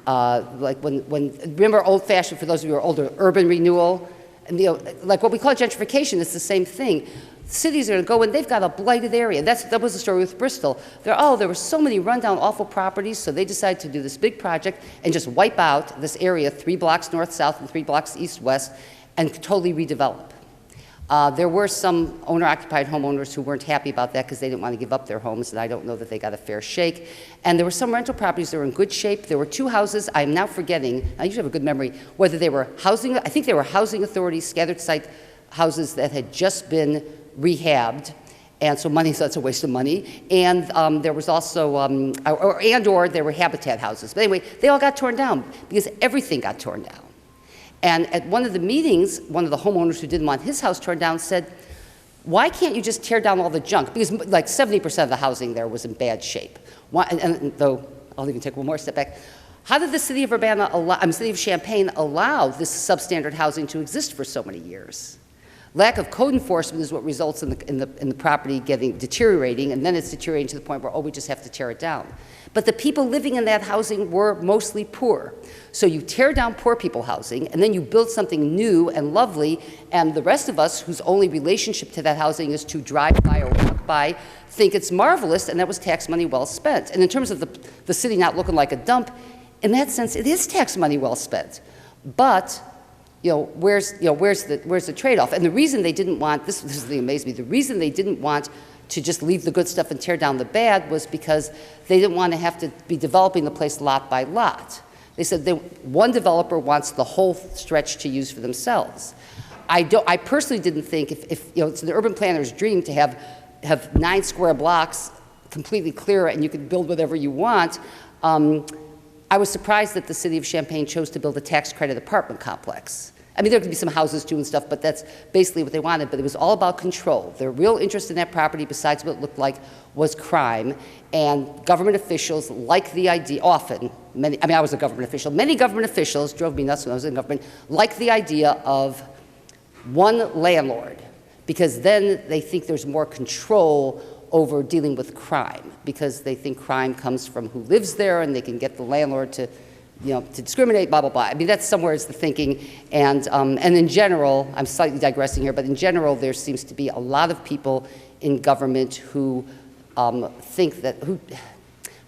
like remember old-fashioned, for those of you who are older, urban renewal, and like what we call gentrification, it's the same thing. Cities are going to go in, they've got a blighted area. That was the story with Bristol. There were so many rundown, awful properties, so they decided to do this big project and just wipe out this area 3 blocks north-south and 3 blocks east-west and totally redevelop. There were some owner-occupied homeowners who weren't happy about that because they didn't want to give up their homes, and I don't know that they got a fair shake. And there were some rental properties that were in good shape. There were 2 houses, I'm now forgetting, I usually have a good memory, whether they were housing, I think they were housing authorities, scattered site houses that had just been rehabbed, and so that's a waste of money. And there was also, or there were habitat houses. But anyway, they all got torn down because everything got torn down. And at one of the meetings, one of the homeowners who didn't want his house torn down said, why can't you just tear down all the junk? Because like 70% of the housing there was in bad shape. And though, I'll even take one more step back. How did the city of City of Champaign allow this substandard housing to exist for so many years? Lack of code enforcement is what results in the property deteriorating, and then it's deteriorating to the point where, we just have to tear it down. But the people living in that housing were mostly poor. So you tear down poor people housing, and then you build something new and lovely, and the rest of us, whose only relationship to that housing is to drive by or walk by, think it's marvelous, and that was tax money well spent. And in terms of the city not looking like a dump, in that sense, it is tax money well spent. But where's the trade-off? And the reason they didn't want, this is the amazing me, the reason they didn't want to just leave the good stuff and tear down the bad was because they didn't want to have to be developing the place lot by lot. They said one developer wants the whole stretch to use for themselves. I personally didn't think if it's an urban planner's dream to have 9 square blocks completely clear and you can build whatever you want. I was surprised that the city of Champaign chose to build a tax credit apartment complex. I mean, there could be some houses too and stuff, but that's basically what they wanted. But it was all about control. Their real interest in that property, besides what it looked like, was crime. And government officials like the idea, often, I was a government official, many government officials, drove me nuts when I was in government, like the idea of one landlord, because then they think there's more control over dealing with crime, because they think crime comes from who lives there, and they can get the landlord to, to discriminate, blah, blah, blah. I mean, that's somewhere is the thinking. And in general, I'm slightly digressing here, but in general, there seems to be a lot of people in government who think that, how do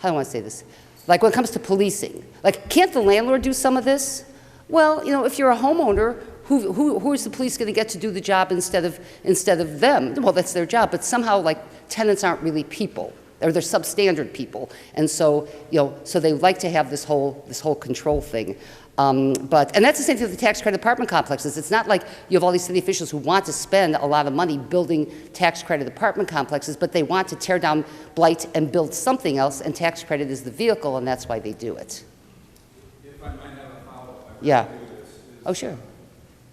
I want to say this? Like when it comes to policing, like, can't the landlord do some of this? Well, if you're a homeowner, who is the police going to get to do the job instead of them? Well, that's their job, but somehow, like, tenants aren't really people, or they're substandard people, and so so they like to have this whole control thing. And that's the same thing with the tax credit apartment complexes. It's not like you have all these city officials who want to spend a lot of money building tax credit apartment complexes, but they want to tear down blight and build something else, and tax credit is the vehicle, and that's why they do it. If I might have a follow-up, Yeah. Oh, sure.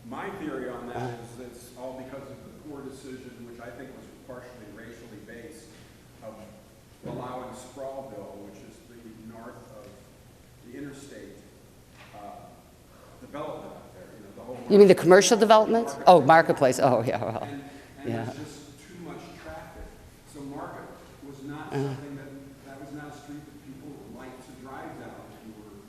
My theory on that is it's all because of the poor decision, which I think was partially racially based, of allowing Sprawlville, which is the north of the interstate development out there. The whole. You mean the commercial development? Oh, Marketplace. Oh, yeah. Well, and yeah. there's just too much traffic. So Market was not something that was not a street that people liked to drive down.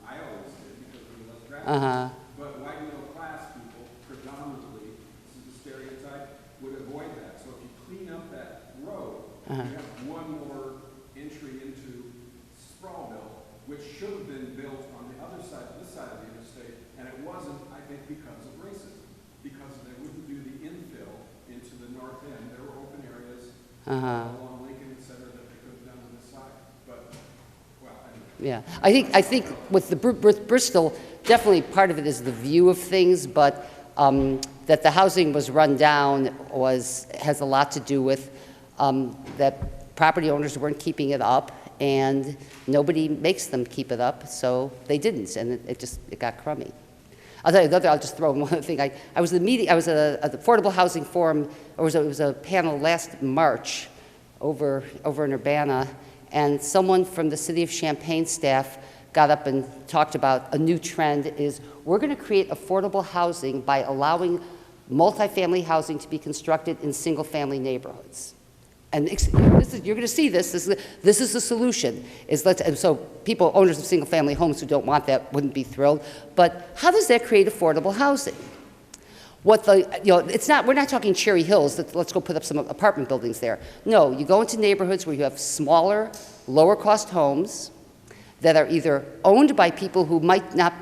I always did because there was less traffic. But white middle class people, predominantly, this is a stereotype, would avoid that. So if you clean up that road, you have one more entry into Sprawlville, which should have been built on the other side, this side of the interstate, and it wasn't, I think, because of racism, because they wouldn't do the infill into the north end. There were open areas along Lincoln, et cetera, that they could have done on this side. But, well, anyway. Yeah, I think with Bristol, definitely part of it is the view of things, but that the housing was run down has a lot to do with that property owners weren't keeping it up, and nobody makes them keep it up, so they didn't, and it got crummy. I'll tell you another. I'll just throw in one other thing. I was at the Affordable Housing Forum. It was a panel last March over in Urbana, and someone from the City of Champaign staff got up and talked about a new trend is we're going to create affordable housing by allowing multifamily housing to be constructed in single-family neighborhoods. And you're going to see this. This is the solution. And so people, owners of single-family homes who don't want that, wouldn't be thrilled. But how does that create affordable housing? It's not. We're not talking Cherry Hills. Let's go put up some apartment buildings there. No, you go into neighborhoods where you have smaller, lower-cost homes that are either owned by people who might not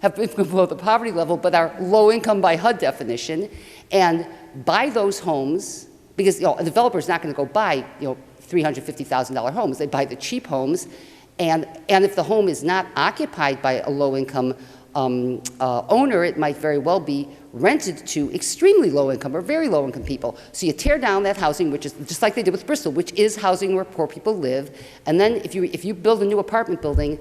have income below the poverty level, but are low income by HUD definition, and buy those homes. Because a developer is not going to go buy $350,000 homes. They buy the cheap homes, and if the home is not occupied by a low-income owner, it might very well be rented to extremely low-income or very low-income people. So you tear down that housing, which is just like they did with Bristol, which is housing where poor people live. And then if you build a new apartment building,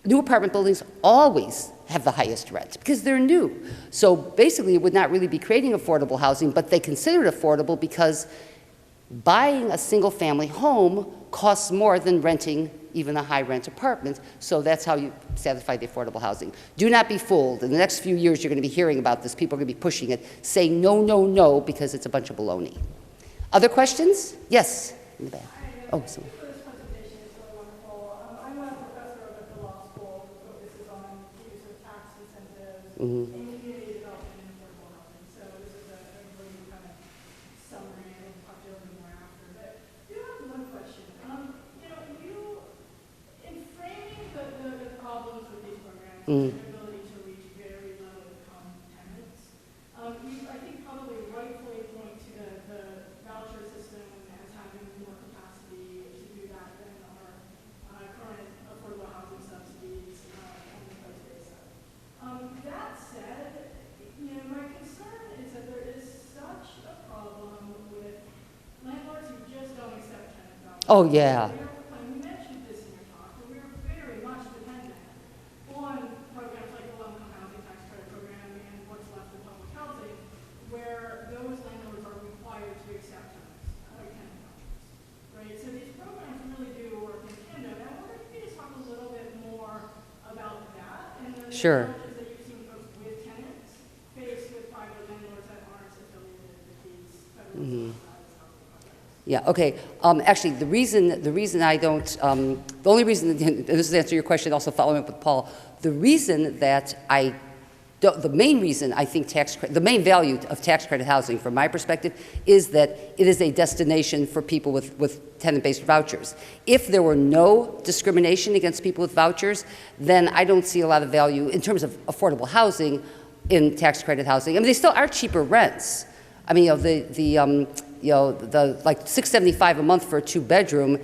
new apartment buildings always have the highest rent because they're new. So basically, it would not really be creating affordable housing, but they consider it affordable because buying a single-family home costs more than renting even a high-rent apartment. So that's how you satisfy the affordable housing. Do not be fooled. In the next few years, you're going to be hearing about this. People are going to be pushing it, saying no, no, no, because it's a bunch of baloney. Other questions? Yes, in the back. Oh, sorry. Mm-hmm. And community development and affordable housing. So this is a really kind of summary, and we'll talk to you a little more after. But I do have one question. In framing the problems with these programs, and their ability to reach very low income tenants, you, I think, probably rightfully point to the voucher system as having more capacity to do that than our current affordable housing subsidies on the post-based side. That said, my concern is that there is such a problem with landlords who just don't accept tenant vouchers. Oh, yeah. You mentioned this in your talk, but we are very much dependent Sure. challenges that you've seen folks with tenants faced with private landlords that aren't affiliated with these federal housing projects? Yeah, okay. Actually, the reason I don't, the only reason, and this is to answer your question, also following up with Paul, the reason that I don't, the main reason I think the main value of tax credit housing from my perspective is that it is a destination for people with tenant-based vouchers. If there were no discrimination against people with vouchers, then I don't see a lot of value in terms of affordable housing in tax credit housing. I mean, they still are cheaper rents. I mean, the like $675 a month for a 2-bedroom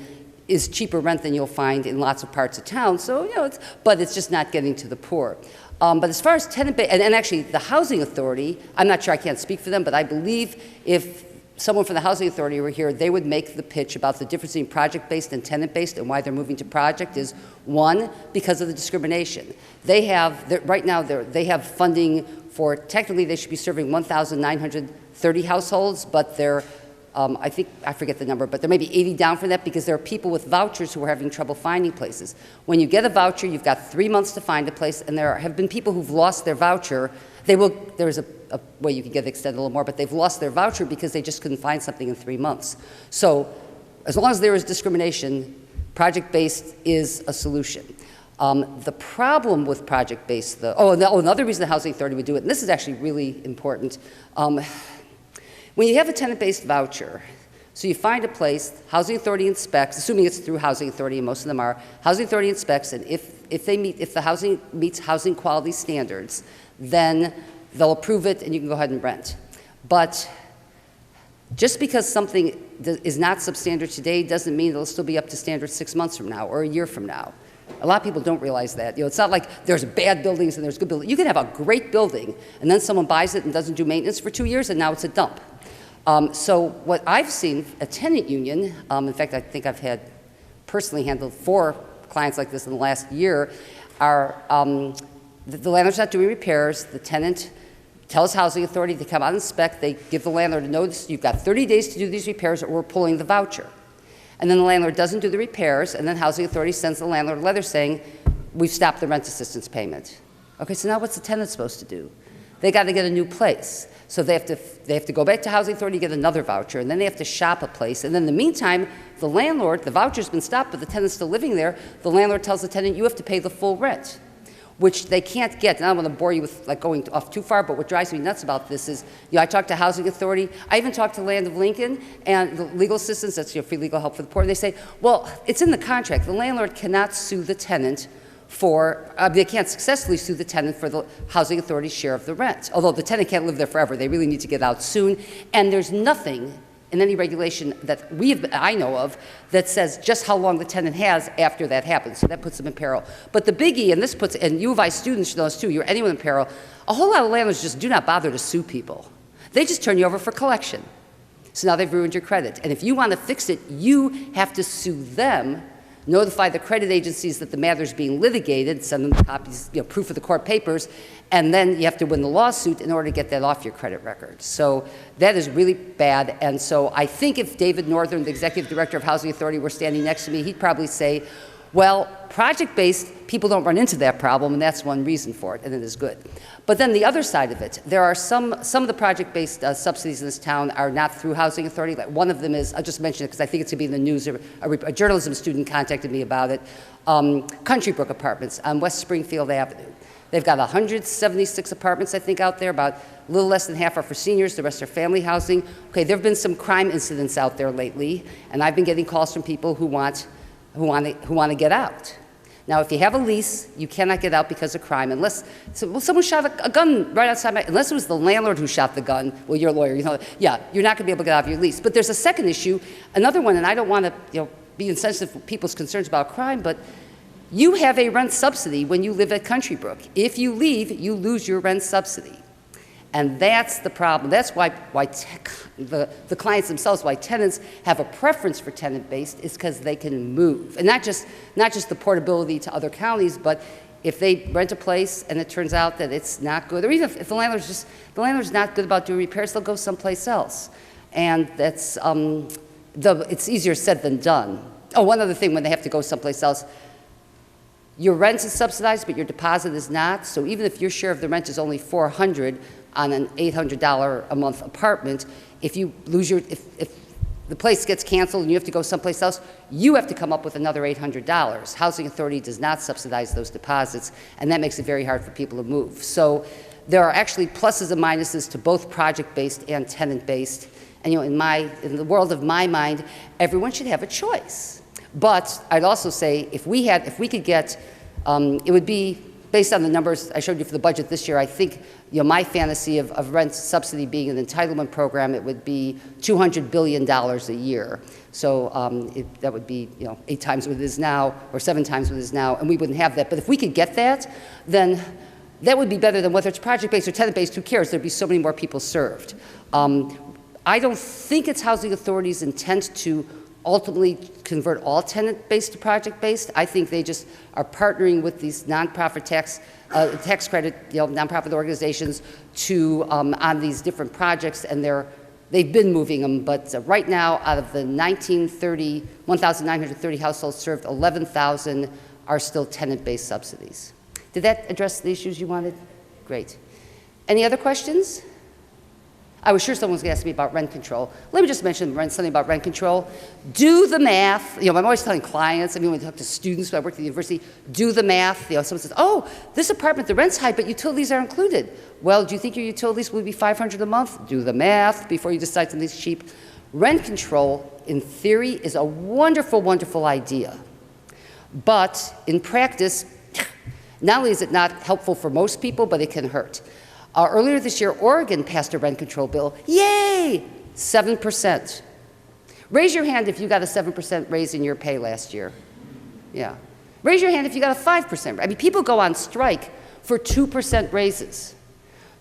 is cheaper rent than you'll find in lots of parts of town. So, but it's just not getting to the poor. But as far as tenant-based, and actually the housing authority, I'm not sure, I can't speak for them, but I believe if someone from the housing authority were here, they would make the pitch about the difference between project-based and tenant-based and why they're moving to project is, one, because of the discrimination. They have, right now, they have funding for, technically they should be serving 1,930 households, but they're, I forget the number, but there may be 80 down for that because there are people with vouchers who are having trouble finding places. When you get a voucher, you've got 3 months to find a place, and there have been people who've lost their voucher. There's a way you can get extended a little more, but they've lost their voucher because they just couldn't find something in 3 months. So as long as there is discrimination, project-based is a solution. The problem with project-based, another reason the Housing Authority would do it, and this is actually really important, when you have a tenant-based voucher, so you find a place, Housing Authority inspects, assuming it's through Housing Authority, and most of them are, Housing Authority inspects, and if the housing meets housing quality standards, then they'll approve it and you can go ahead and rent. But just because something is not substandard today doesn't mean it'll still be up to standard 6 months from now or a year from now. A lot of people don't realize that. It's not like there's bad buildings and there's good buildings. You can have a great building and then someone buys it and doesn't do maintenance for 2 years and now it's a dump. So what I've seen, a tenant union, in fact, I think I've had personally handled 4 clients like this in the last year, are the landlord's not doing repairs, the tenant tells Housing Authority to come out and inspect, they give the landlord a notice, you've got 30 days to do these repairs or we're pulling the voucher. And then the landlord doesn't do the repairs, and then Housing Authority sends the landlord a letter saying, we've stopped the rent assistance payment. Okay, so now what's the tenant supposed to do? They got to get a new place. So they have to go back to Housing Authority to get another voucher, and then they have to shop a place. And then in the meantime, the landlord, the voucher's been stopped, but the tenant's still living there. The landlord tells the tenant, you have to pay the full rent, which they can't get. And I don't want to bore you with like going off too far, but what drives me nuts about this is, I talked to Housing Authority. I even talked to Land of Lincoln and the legal assistance, that's free legal help for the poor. They say, well, it's in the contract. The landlord cannot sue the tenant they can't successfully sue the tenant for the Housing Authority's share of the rent. Although the tenant can't live there forever, they really need to get out soon. And there's nothing in any regulation that I know of that says just how long the tenant has after that happens. So that puts them in peril. But the biggie, and U of I students should know this too, you're anyone in peril, a whole lot of landlords just do not bother to sue people. They just turn you over for collection. So now they've ruined your credit. And if you want to fix it, you have to sue them, notify the credit agencies that the matter is being litigated, send them copies, proof of the court papers, and then you have to win the lawsuit in order to get that off your credit record. So that is really bad. And so I think if David Northern, the executive director of Housing Authority, were standing next to me, he'd probably say, well, project-based, people don't run into that problem, and that's one reason for it, and it is good. But then the other side of it, there are some of the project-based subsidies in this town are not through Housing Authority. Like one of them is, I'll just mention it because I think it's going to be in the news. A journalism student contacted me about it. Country Brook Apartments on West Springfield Avenue. They've got 176 apartments, I think, out there. About a little less than half are for seniors. The rest are family housing. Okay, there have been some crime incidents out there lately, and I've been getting calls from people who want to get out. Now, if you have a lease, you cannot get out because of crime unless someone shot a gun right outside unless it was the landlord who shot the gun. Well, you're a lawyer, you're not going to be able to get out of your lease. But there's a second issue, another one, and I don't want to be insensitive to people's concerns about crime, but you have a rent subsidy when you live at Country Brook. If you leave, you lose your rent subsidy. And that's the problem. That's why the clients themselves, why tenants have a preference for tenant-based, is because they can move. And not just the portability to other counties, but if they rent a place and it turns out that it's not good, or even if the landlord's not good about doing repairs, they'll go someplace else. And that's, it's easier said than done. Oh, one other thing when they have to go someplace else, your rent is subsidized, but your deposit is not. So even if your share of the rent is only $400 on an $800 a month apartment, if you lose if the place gets canceled and you have to go someplace else, you have to come up with another $800. Housing Authority does not subsidize those deposits, and that makes it very hard for people to move. So there are actually pluses and minuses to both project-based and tenant-based. And in the world of my mind, everyone should have a choice. But I'd also say if we could get, it would be based on the numbers I showed you for the budget this year. I think my fantasy of rent subsidy being an entitlement program, it would be $200 billion a year. So that would be 8 times what it is now, or 7 times what it is now, and we wouldn't have that. But if we could get that, then that would be better than whether it's project-based or tenant-based. Who cares? There'd be so many more people served. I don't think it's Housing Authority's intent to ultimately convert all tenant-based to project-based. I think they just are partnering with these nonprofit tax credit, nonprofit organizations to on these different projects, and they've been moving them. But right now, out of the 1,930 households served, 11,000 are still tenant-based subsidies. Did that address the issues you wanted? Great. Any other questions? I was sure someone was going to ask me about rent control. Let me just mention something about rent control. Do the math. I'm always telling clients, when I talk to students when I work at the university, do the math. Someone says, oh, this apartment, the rent's high, but utilities are included. Well, do you think your utilities will be $500 a month? Do the math before you decide something's cheap. Rent control, in theory, is a wonderful, wonderful idea. But in practice, not only is it not helpful for most people, but it can hurt. Earlier this year, Oregon passed a rent control bill. Yay! 7%. Raise your hand if you got a 7% raise in your pay last year. Yeah. Raise your hand if you got a 5%. People go on strike for 2% raises.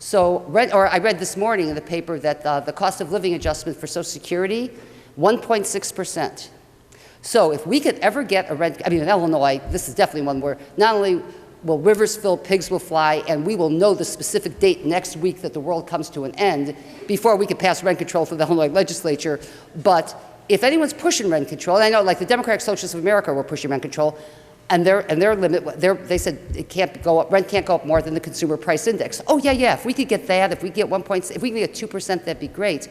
So, I read this morning in the paper that the cost of living adjustment for Social Security, 1.6%. So if we could ever get a rent, in Illinois, this is definitely one where not only will rivers fill, pigs will fly, and we will know the specific date next week that the world comes to an end before we could pass rent control for the Illinois legislature. But if anyone's pushing rent control, and I know like the Democratic Socialists of America were pushing rent control, and their limit, they said it can't go up, rent can't go up more than the consumer price index. Oh yeah, if we could get that, if we get 1.6, if we could get 2%, that'd be great.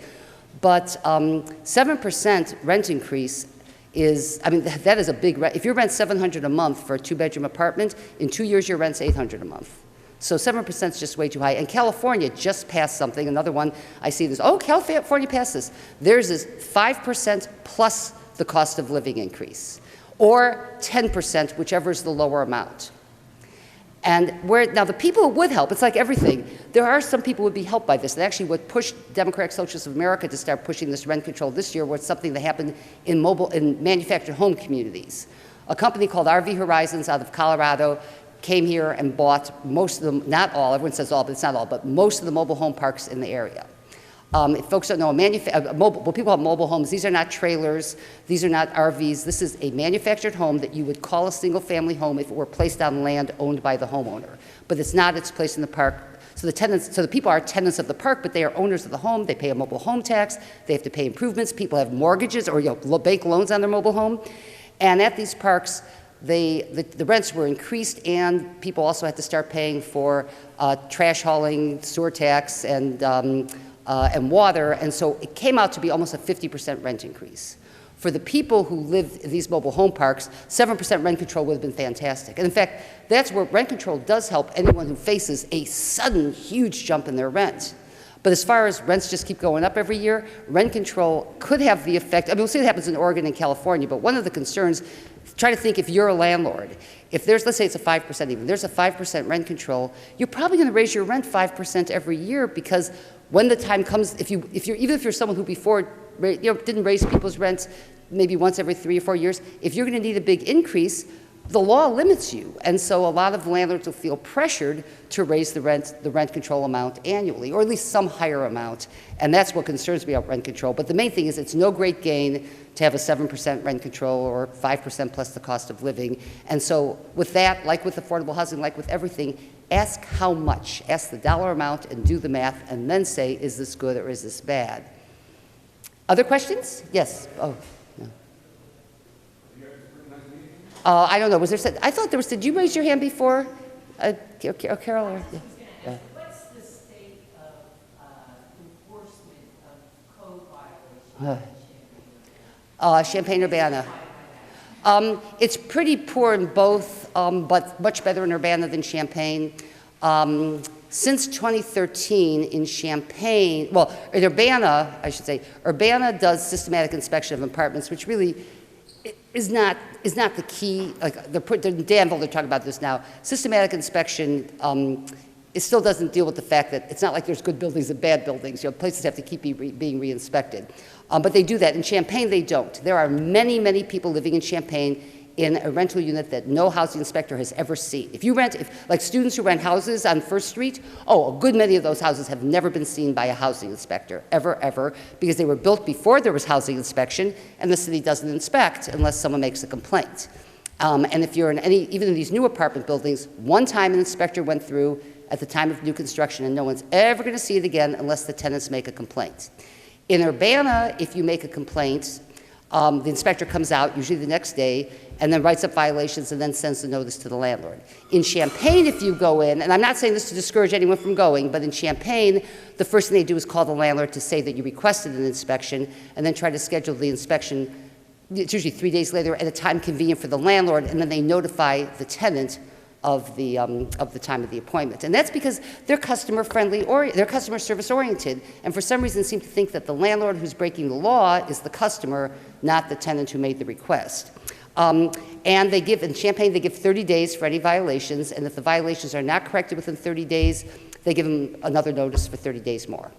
But 7% rent increase is, that is a big rent. If you rent $700 a month for a 2-bedroom apartment, in 2 years your rent's $800 a month. So 7% is just way too high. And California just passed something, another one I see this, oh, California passed this. Theirs is 5% plus the cost of living increase, or 10%, whichever is the lower amount. And now the people who would help, it's like everything. There are some people who would be helped by this. And actually what pushed Democratic Socialists of America to start pushing this rent control this year was something that happened in manufactured home communities. A company called RV Horizons out of Colorado came here and bought most of them, not all, everyone says all, but it's not all, but most of the mobile home parks in the area. If folks don't know, what people call mobile homes, these are not trailers, these are not RVs. This is a manufactured home that you would call a single-family home if it were placed on land owned by the homeowner. But it's not, it's placed in the park. So the people are tenants of the park, but they are owners of the home. They pay a mobile home tax. They have to pay improvements. People have mortgages or bank loans on their mobile home. And at these parks, the rents were increased, and people also had to start paying for trash hauling, sewer tax, and water, and so it came out to be almost a 50% rent increase. For the people who live in these mobile home parks, 7% rent control would have been fantastic. And in fact, that's where rent control does help anyone who faces a sudden huge jump in their rent. But as far as rents just keep going up every year, rent control could have the effect, we'll see what happens in Oregon and California, but one of the concerns, try to think if you're a landlord, if there's, let's say it's a 5% even, there's a 5% rent control, you're probably going to raise your rent 5% every year, because when the time comes, even if you're someone who before didn't raise people's rents maybe once every 3 or 4 years, if you're going to need a big increase, the law limits you. And so a lot of landlords will feel pressured to raise the rent control amount annually, or at least some higher amount. And that's what concerns me about rent control. But the main thing is it's no great gain to have a 7% rent control or 5% plus the cost of living. And so with that, like with affordable housing, like with everything, ask how much. Ask the dollar amount and do the math, and then say, is this good or is this bad? Other questions? Yes. Oh, no. I don't know, was there, I thought there was, did you raise your hand before? Carol? Or, yeah. What's the state of enforcement of code violations in Champaign? Champaign-Urbana. It's pretty poor in both, but much better in Urbana than Champaign. Since 2013 in Champaign, well, in Urbana, I should say, Urbana does systematic inspection of apartments, which really is not the key. Like in Danville, they're talking about this now. Systematic inspection, it still doesn't deal with the fact that it's not like there's good buildings and bad buildings. You know, places have to keep being re-inspected. But they do that. In Champaign, they don't. There are many, many people living in Champaign in a rental unit that no housing inspector has ever seen. If you rent, like students who rent houses on First Street, a good many of those houses have never been seen by a housing inspector, ever, because they were built before there was housing inspection, and the city doesn't inspect unless someone makes a complaint. And if you're in even in these new apartment buildings, one time an inspector went through at the time of new construction, and no one's ever going to see it again unless the tenants make a complaint. In Urbana, if you make a complaint, the inspector comes out, usually the next day, and then writes up violations and then sends the notice to the landlord. In Champaign, if you go in, and I'm not saying this to discourage anyone from going, but in Champaign, the first thing they do is call the landlord to say that you requested an inspection, and then try to schedule the inspection. It's usually 3 days later at a time convenient for the landlord, and then they notify the tenant of the time of the appointment. And that's because they're customer friendly, or they're customer service oriented, and for some reason seem to think that the landlord who's breaking the law is the customer, not the tenant who made the request. And they give, in Champaign, they give 30 days for any violations, and if the violations are not corrected within 30 days, they give them another notice for 30 days more.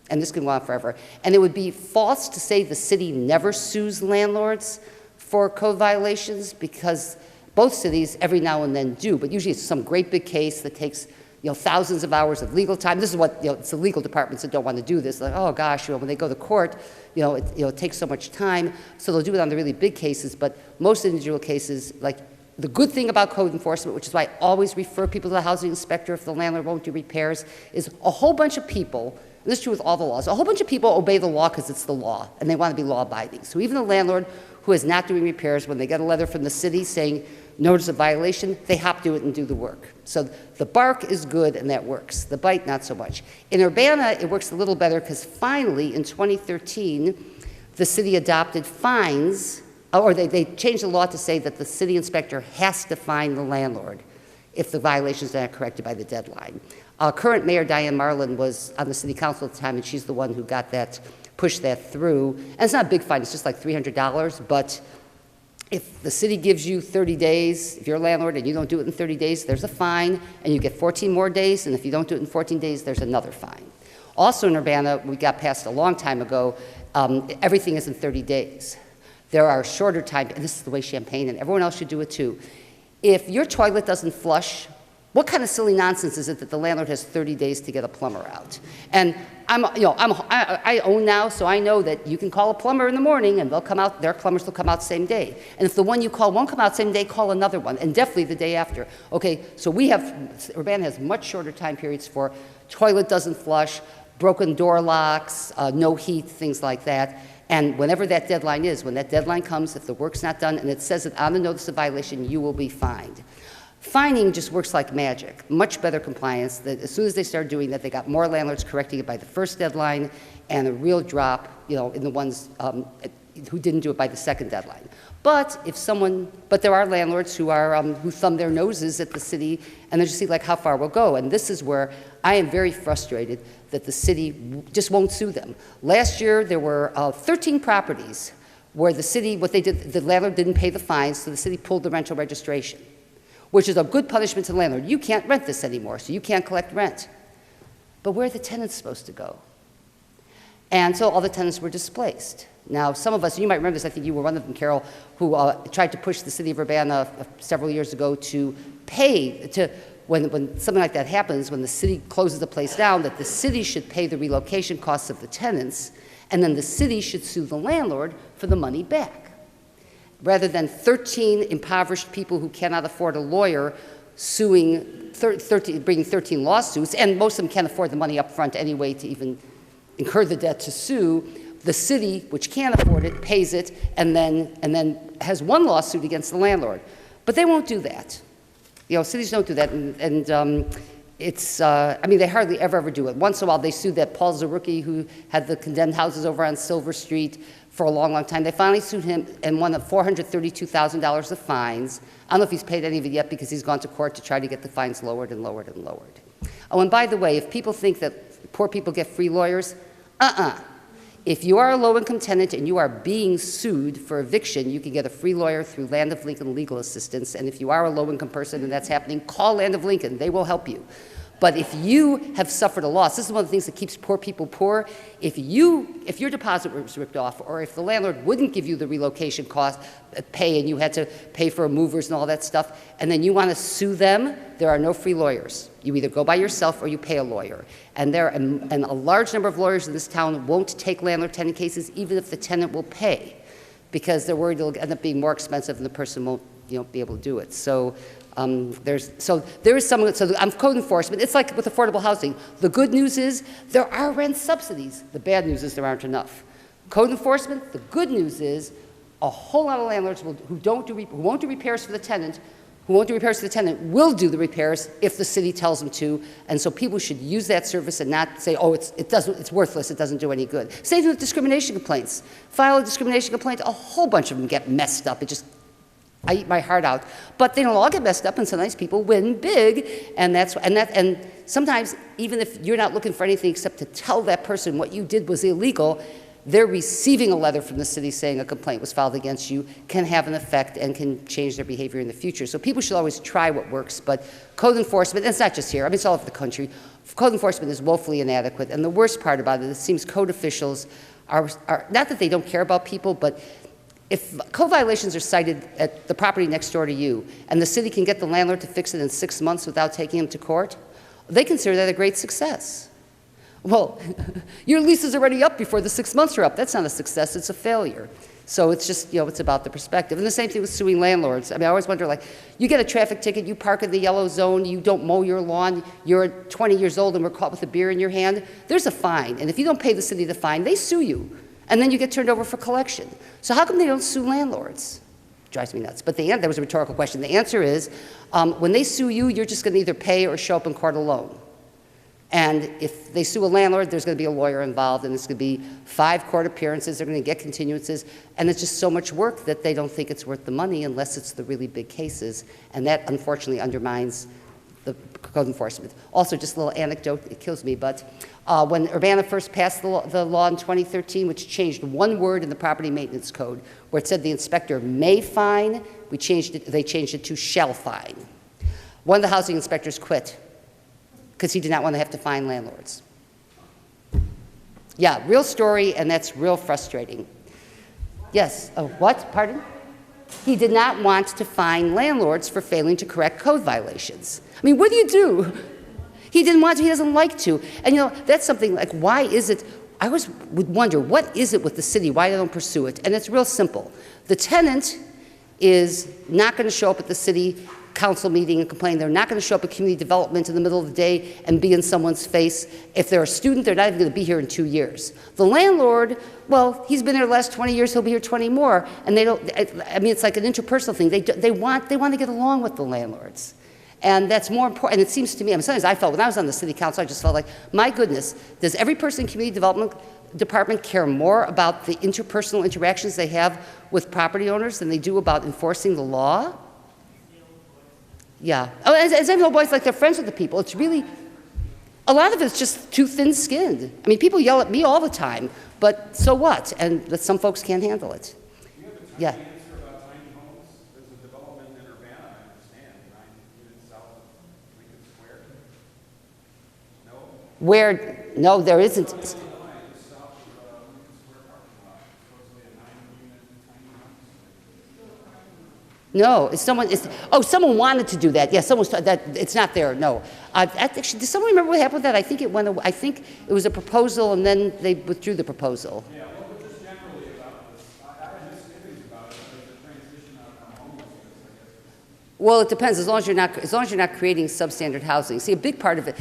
And this can go on forever. And it would be false to say the city never sues landlords for code violations, because both cities every now and then do, but usually it's some great big case that takes thousands of hours of legal time. This is what, it's the legal departments that don't want to do this. Like, oh gosh, when they go to court, it takes so much time. So they'll do it on the really big cases, but most individual cases, like the good thing about code enforcement, which is why I always refer people to the housing inspector if the landlord won't do repairs, is a whole bunch of people, and this is true with all the laws, a whole bunch of people obey the law because it's the law, and they want to be law-abiding. So even the landlord who is not doing repairs, when they get a letter from the city saying notice of violation, they hop to it and do the work. So the bark is good and that works. The bite, not so much. In Urbana, it works a little better because finally in 2013, the city adopted fines, or they changed the law to say that the city inspector has to fine the landlord if the violations are not corrected by the deadline. Current Mayor Diane Marlin was on the city council at the time, and she's the one who got that, pushed that through. And it's not a big fine, it's just like $300, but if the city gives you 30 days, if you're a landlord and you don't do it in 30 days, there's a fine, and you get 14 more days, and if you don't do it in 14 days, there's another fine. Also in Urbana, we got passed a long time ago, everything is in 30 days. There are shorter time, and this is the way Champaign and everyone else should do it too. If your toilet doesn't flush, what kind of silly nonsense is it that the landlord has 30 days to get a plumber out? And I own now, so I know that you can call a plumber in the morning and they'll come out, their plumbers will come out same day. And if the one you call won't come out same day, call another one, and definitely the day after. Okay, so Urbana has much shorter time periods for toilet doesn't flush, broken door locks, no heat, things like that. And whenever that deadline is, when that deadline comes, if the work's not done and it says it on the notice of violation, you will be fined. Fining just works like magic, much better compliance. As soon as they started doing that, they got more landlords correcting it by the first deadline, and a real drop, in the ones who didn't do it by the second deadline. But there are landlords who thumb their noses at the city, and they just see like how far we'll go. And this is where I am very frustrated that the city just won't sue them. Last year there were 13 properties where the city, the landlord didn't pay the fines, so the city pulled the rental registration, which is a good punishment to the landlord. You can't rent this anymore, so you can't collect rent. But where are the tenants supposed to go? And so all the tenants were displaced. Now, some of us, you might remember this, I think you were one of them, Carol, who tried to push the city of Urbana several years ago to pay, when something like that happens, when the city closes the place down, that the city should pay the relocation costs of the tenants, and then the city should sue the landlord for the money back. Rather than 13 impoverished people who cannot afford a lawyer bringing 13 lawsuits, and most of them can't afford the money up front anyway to even incur the debt to sue, the city, which can't afford it, pays it, and then has one lawsuit against the landlord. But they won't do that. You know, cities don't do that, I mean, they hardly ever do it. Once in a while, they sued that Paul Zarucki who had the condemned houses over on Silver Street for a long, long time. They finally sued him and won $432,000 of fines. I don't know if he's paid any of it yet because he's gone to court to try to get the fines lowered and lowered and lowered. Oh, and by the way, if people think that poor people get free lawyers, If you are a low-income tenant and you are being sued for eviction, you can get a free lawyer through Land of Lincoln Legal Assistance. And if you are a low-income person and that's happening, call Land of Lincoln. They will help you. But if you have suffered a loss, this is one of the things that keeps poor people poor. If your deposit was ripped off, or if the landlord wouldn't give you the relocation cost, pay, and you had to pay for movers and all that stuff, and then you want to sue them, there are no free lawyers. You either go by yourself or you pay a lawyer. And a large number of lawyers in this town won't take landlord-tenant cases, even if the tenant will pay, because they're worried it'll end up being more expensive and the person won't, be able to do it. So there is some, so I'm code enforcement. It's like with affordable housing. The good news is there are rent subsidies. The bad news is there aren't enough. Code enforcement, the good news is a whole lot of landlords who won't do repairs for the tenant, will do the repairs if the city tells them to, and so people should use that service and not say, oh, it's worthless, it doesn't do any good. Same thing with discrimination complaints. File a discrimination complaint, a whole bunch of them get messed up. I eat my heart out. But they don't all get messed up, and sometimes people win big, and sometimes even if you're not looking for anything except to tell that person what you did was illegal, they're receiving a letter from the city saying a complaint was filed against you, can have an effect and can change their behavior in the future. So people should always try what works, but code enforcement, and it's not just here, I mean, it's all over the country, code enforcement is woefully inadequate, and the worst part about it seems code officials are not that they don't care about people, but if code violations are cited at the property next door to you, and the city can get the landlord to fix it in 6 months without taking him to court, they consider that a great success. Well, your lease is already up before the 6 months are up. That's not a success, it's a failure. So it's just, it's about the perspective. And the same thing with suing landlords. I mean, I always wonder, like, you get a traffic ticket, you park in the yellow zone, you don't mow your lawn, you're 20 years old and we're caught with a beer in your hand, there's a fine. And if you don't pay the city the fine, they sue you. And then you get turned over for collection. So how come they don't sue landlords? Drives me nuts. But that was a rhetorical question. The answer is, when they sue you, you're just going to either pay or show up in court alone. And if they sue a landlord, there's going to be a lawyer involved, and it's going to be 5 court appearances, they're going to get continuances, and it's just so much work that they don't think it's worth the money unless it's the really big cases, and that unfortunately undermines the code enforcement. Also, just a little anecdote, it kills me, but when Urbana first passed the law in 2013, which changed one word in the property maintenance code, where it said the inspector may fine, they changed it to shall fine. One of the housing inspectors quit because he did not want to have to fine landlords. Yeah, real story, and that's real frustrating. Yes, oh, what, pardon? He did not want to fine landlords for failing to correct code violations. I mean, what do you do? He didn't want to, he doesn't like to. And that's something like, why is it, I always would wonder, what is it with the city, why they don't pursue it? And it's real simple. The tenant is not going to show up at the city council meeting and complain. They're not going to show up at community development in the middle of the day and be in someone's face. If they're a student, they're not even going to be here in 2 years. The landlord, well, he's been here the last 20 years, he'll be here 20 more. And they don't, I mean, it's like an interpersonal thing. They want to get along with the landlords. And that's more important. And it seems to me, I mean, sometimes I felt, when I was on the city council, I just felt like, my goodness, does every person in community development department care more about the interpersonal interactions they have with property owners than they do about enforcing the law? Yeah. Oh, as old boys, like they're friends with the people. It's really, a lot of it's just too thin-skinned. I mean, people yell at me all the time, but so what? And some folks can't handle it. Do you have a tiny Yeah. answer about tiny homes? There's a development in Urbana, I understand, 9 units south of Lincoln Square. No? Where, no, there isn't. South of Lincoln Square parking lot, supposedly a 9-unit tiny house. No, someone wanted to do that. Yeah, it's not there, no. Actually, does someone remember what happened with that? I think it went away. I think it was a proposal and then they withdrew the proposal. Yeah, well, but just generally about this, I have misgivings about it, but the transition out of homelessness, I guess. Well, it depends, as long as you're not creating substandard housing. See, a big part of it,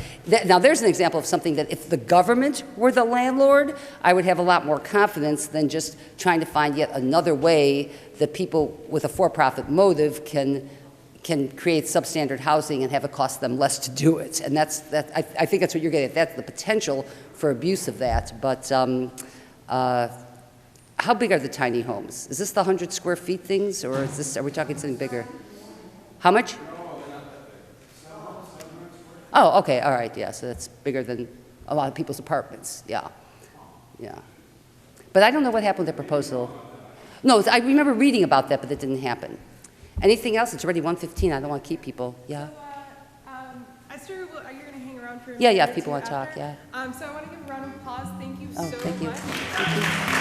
now there's an example of something that if the government were the landlord, I would have a lot more confidence than just trying to find yet another way that people with a for-profit motive can can create substandard housing and have it cost them less to do it. And I think that's what you're getting at. That's the potential for abuse of that. But how big are the tiny homes? Is this the 100 square feet things, or are we talking something bigger? How much? Oh, okay, all right, yeah, so that's bigger than a lot of people's apartments, yeah. But I don't know what happened with the proposal. No, I remember reading about that, but that didn't happen. Anything else? It's already 1:15, I don't want to keep people, yeah? Esther, are you going to hang around for a Yeah, minute if or people two want to talk, after? yeah. So I want to give a round of applause. Thank you Oh, so thank you. much. Thank you.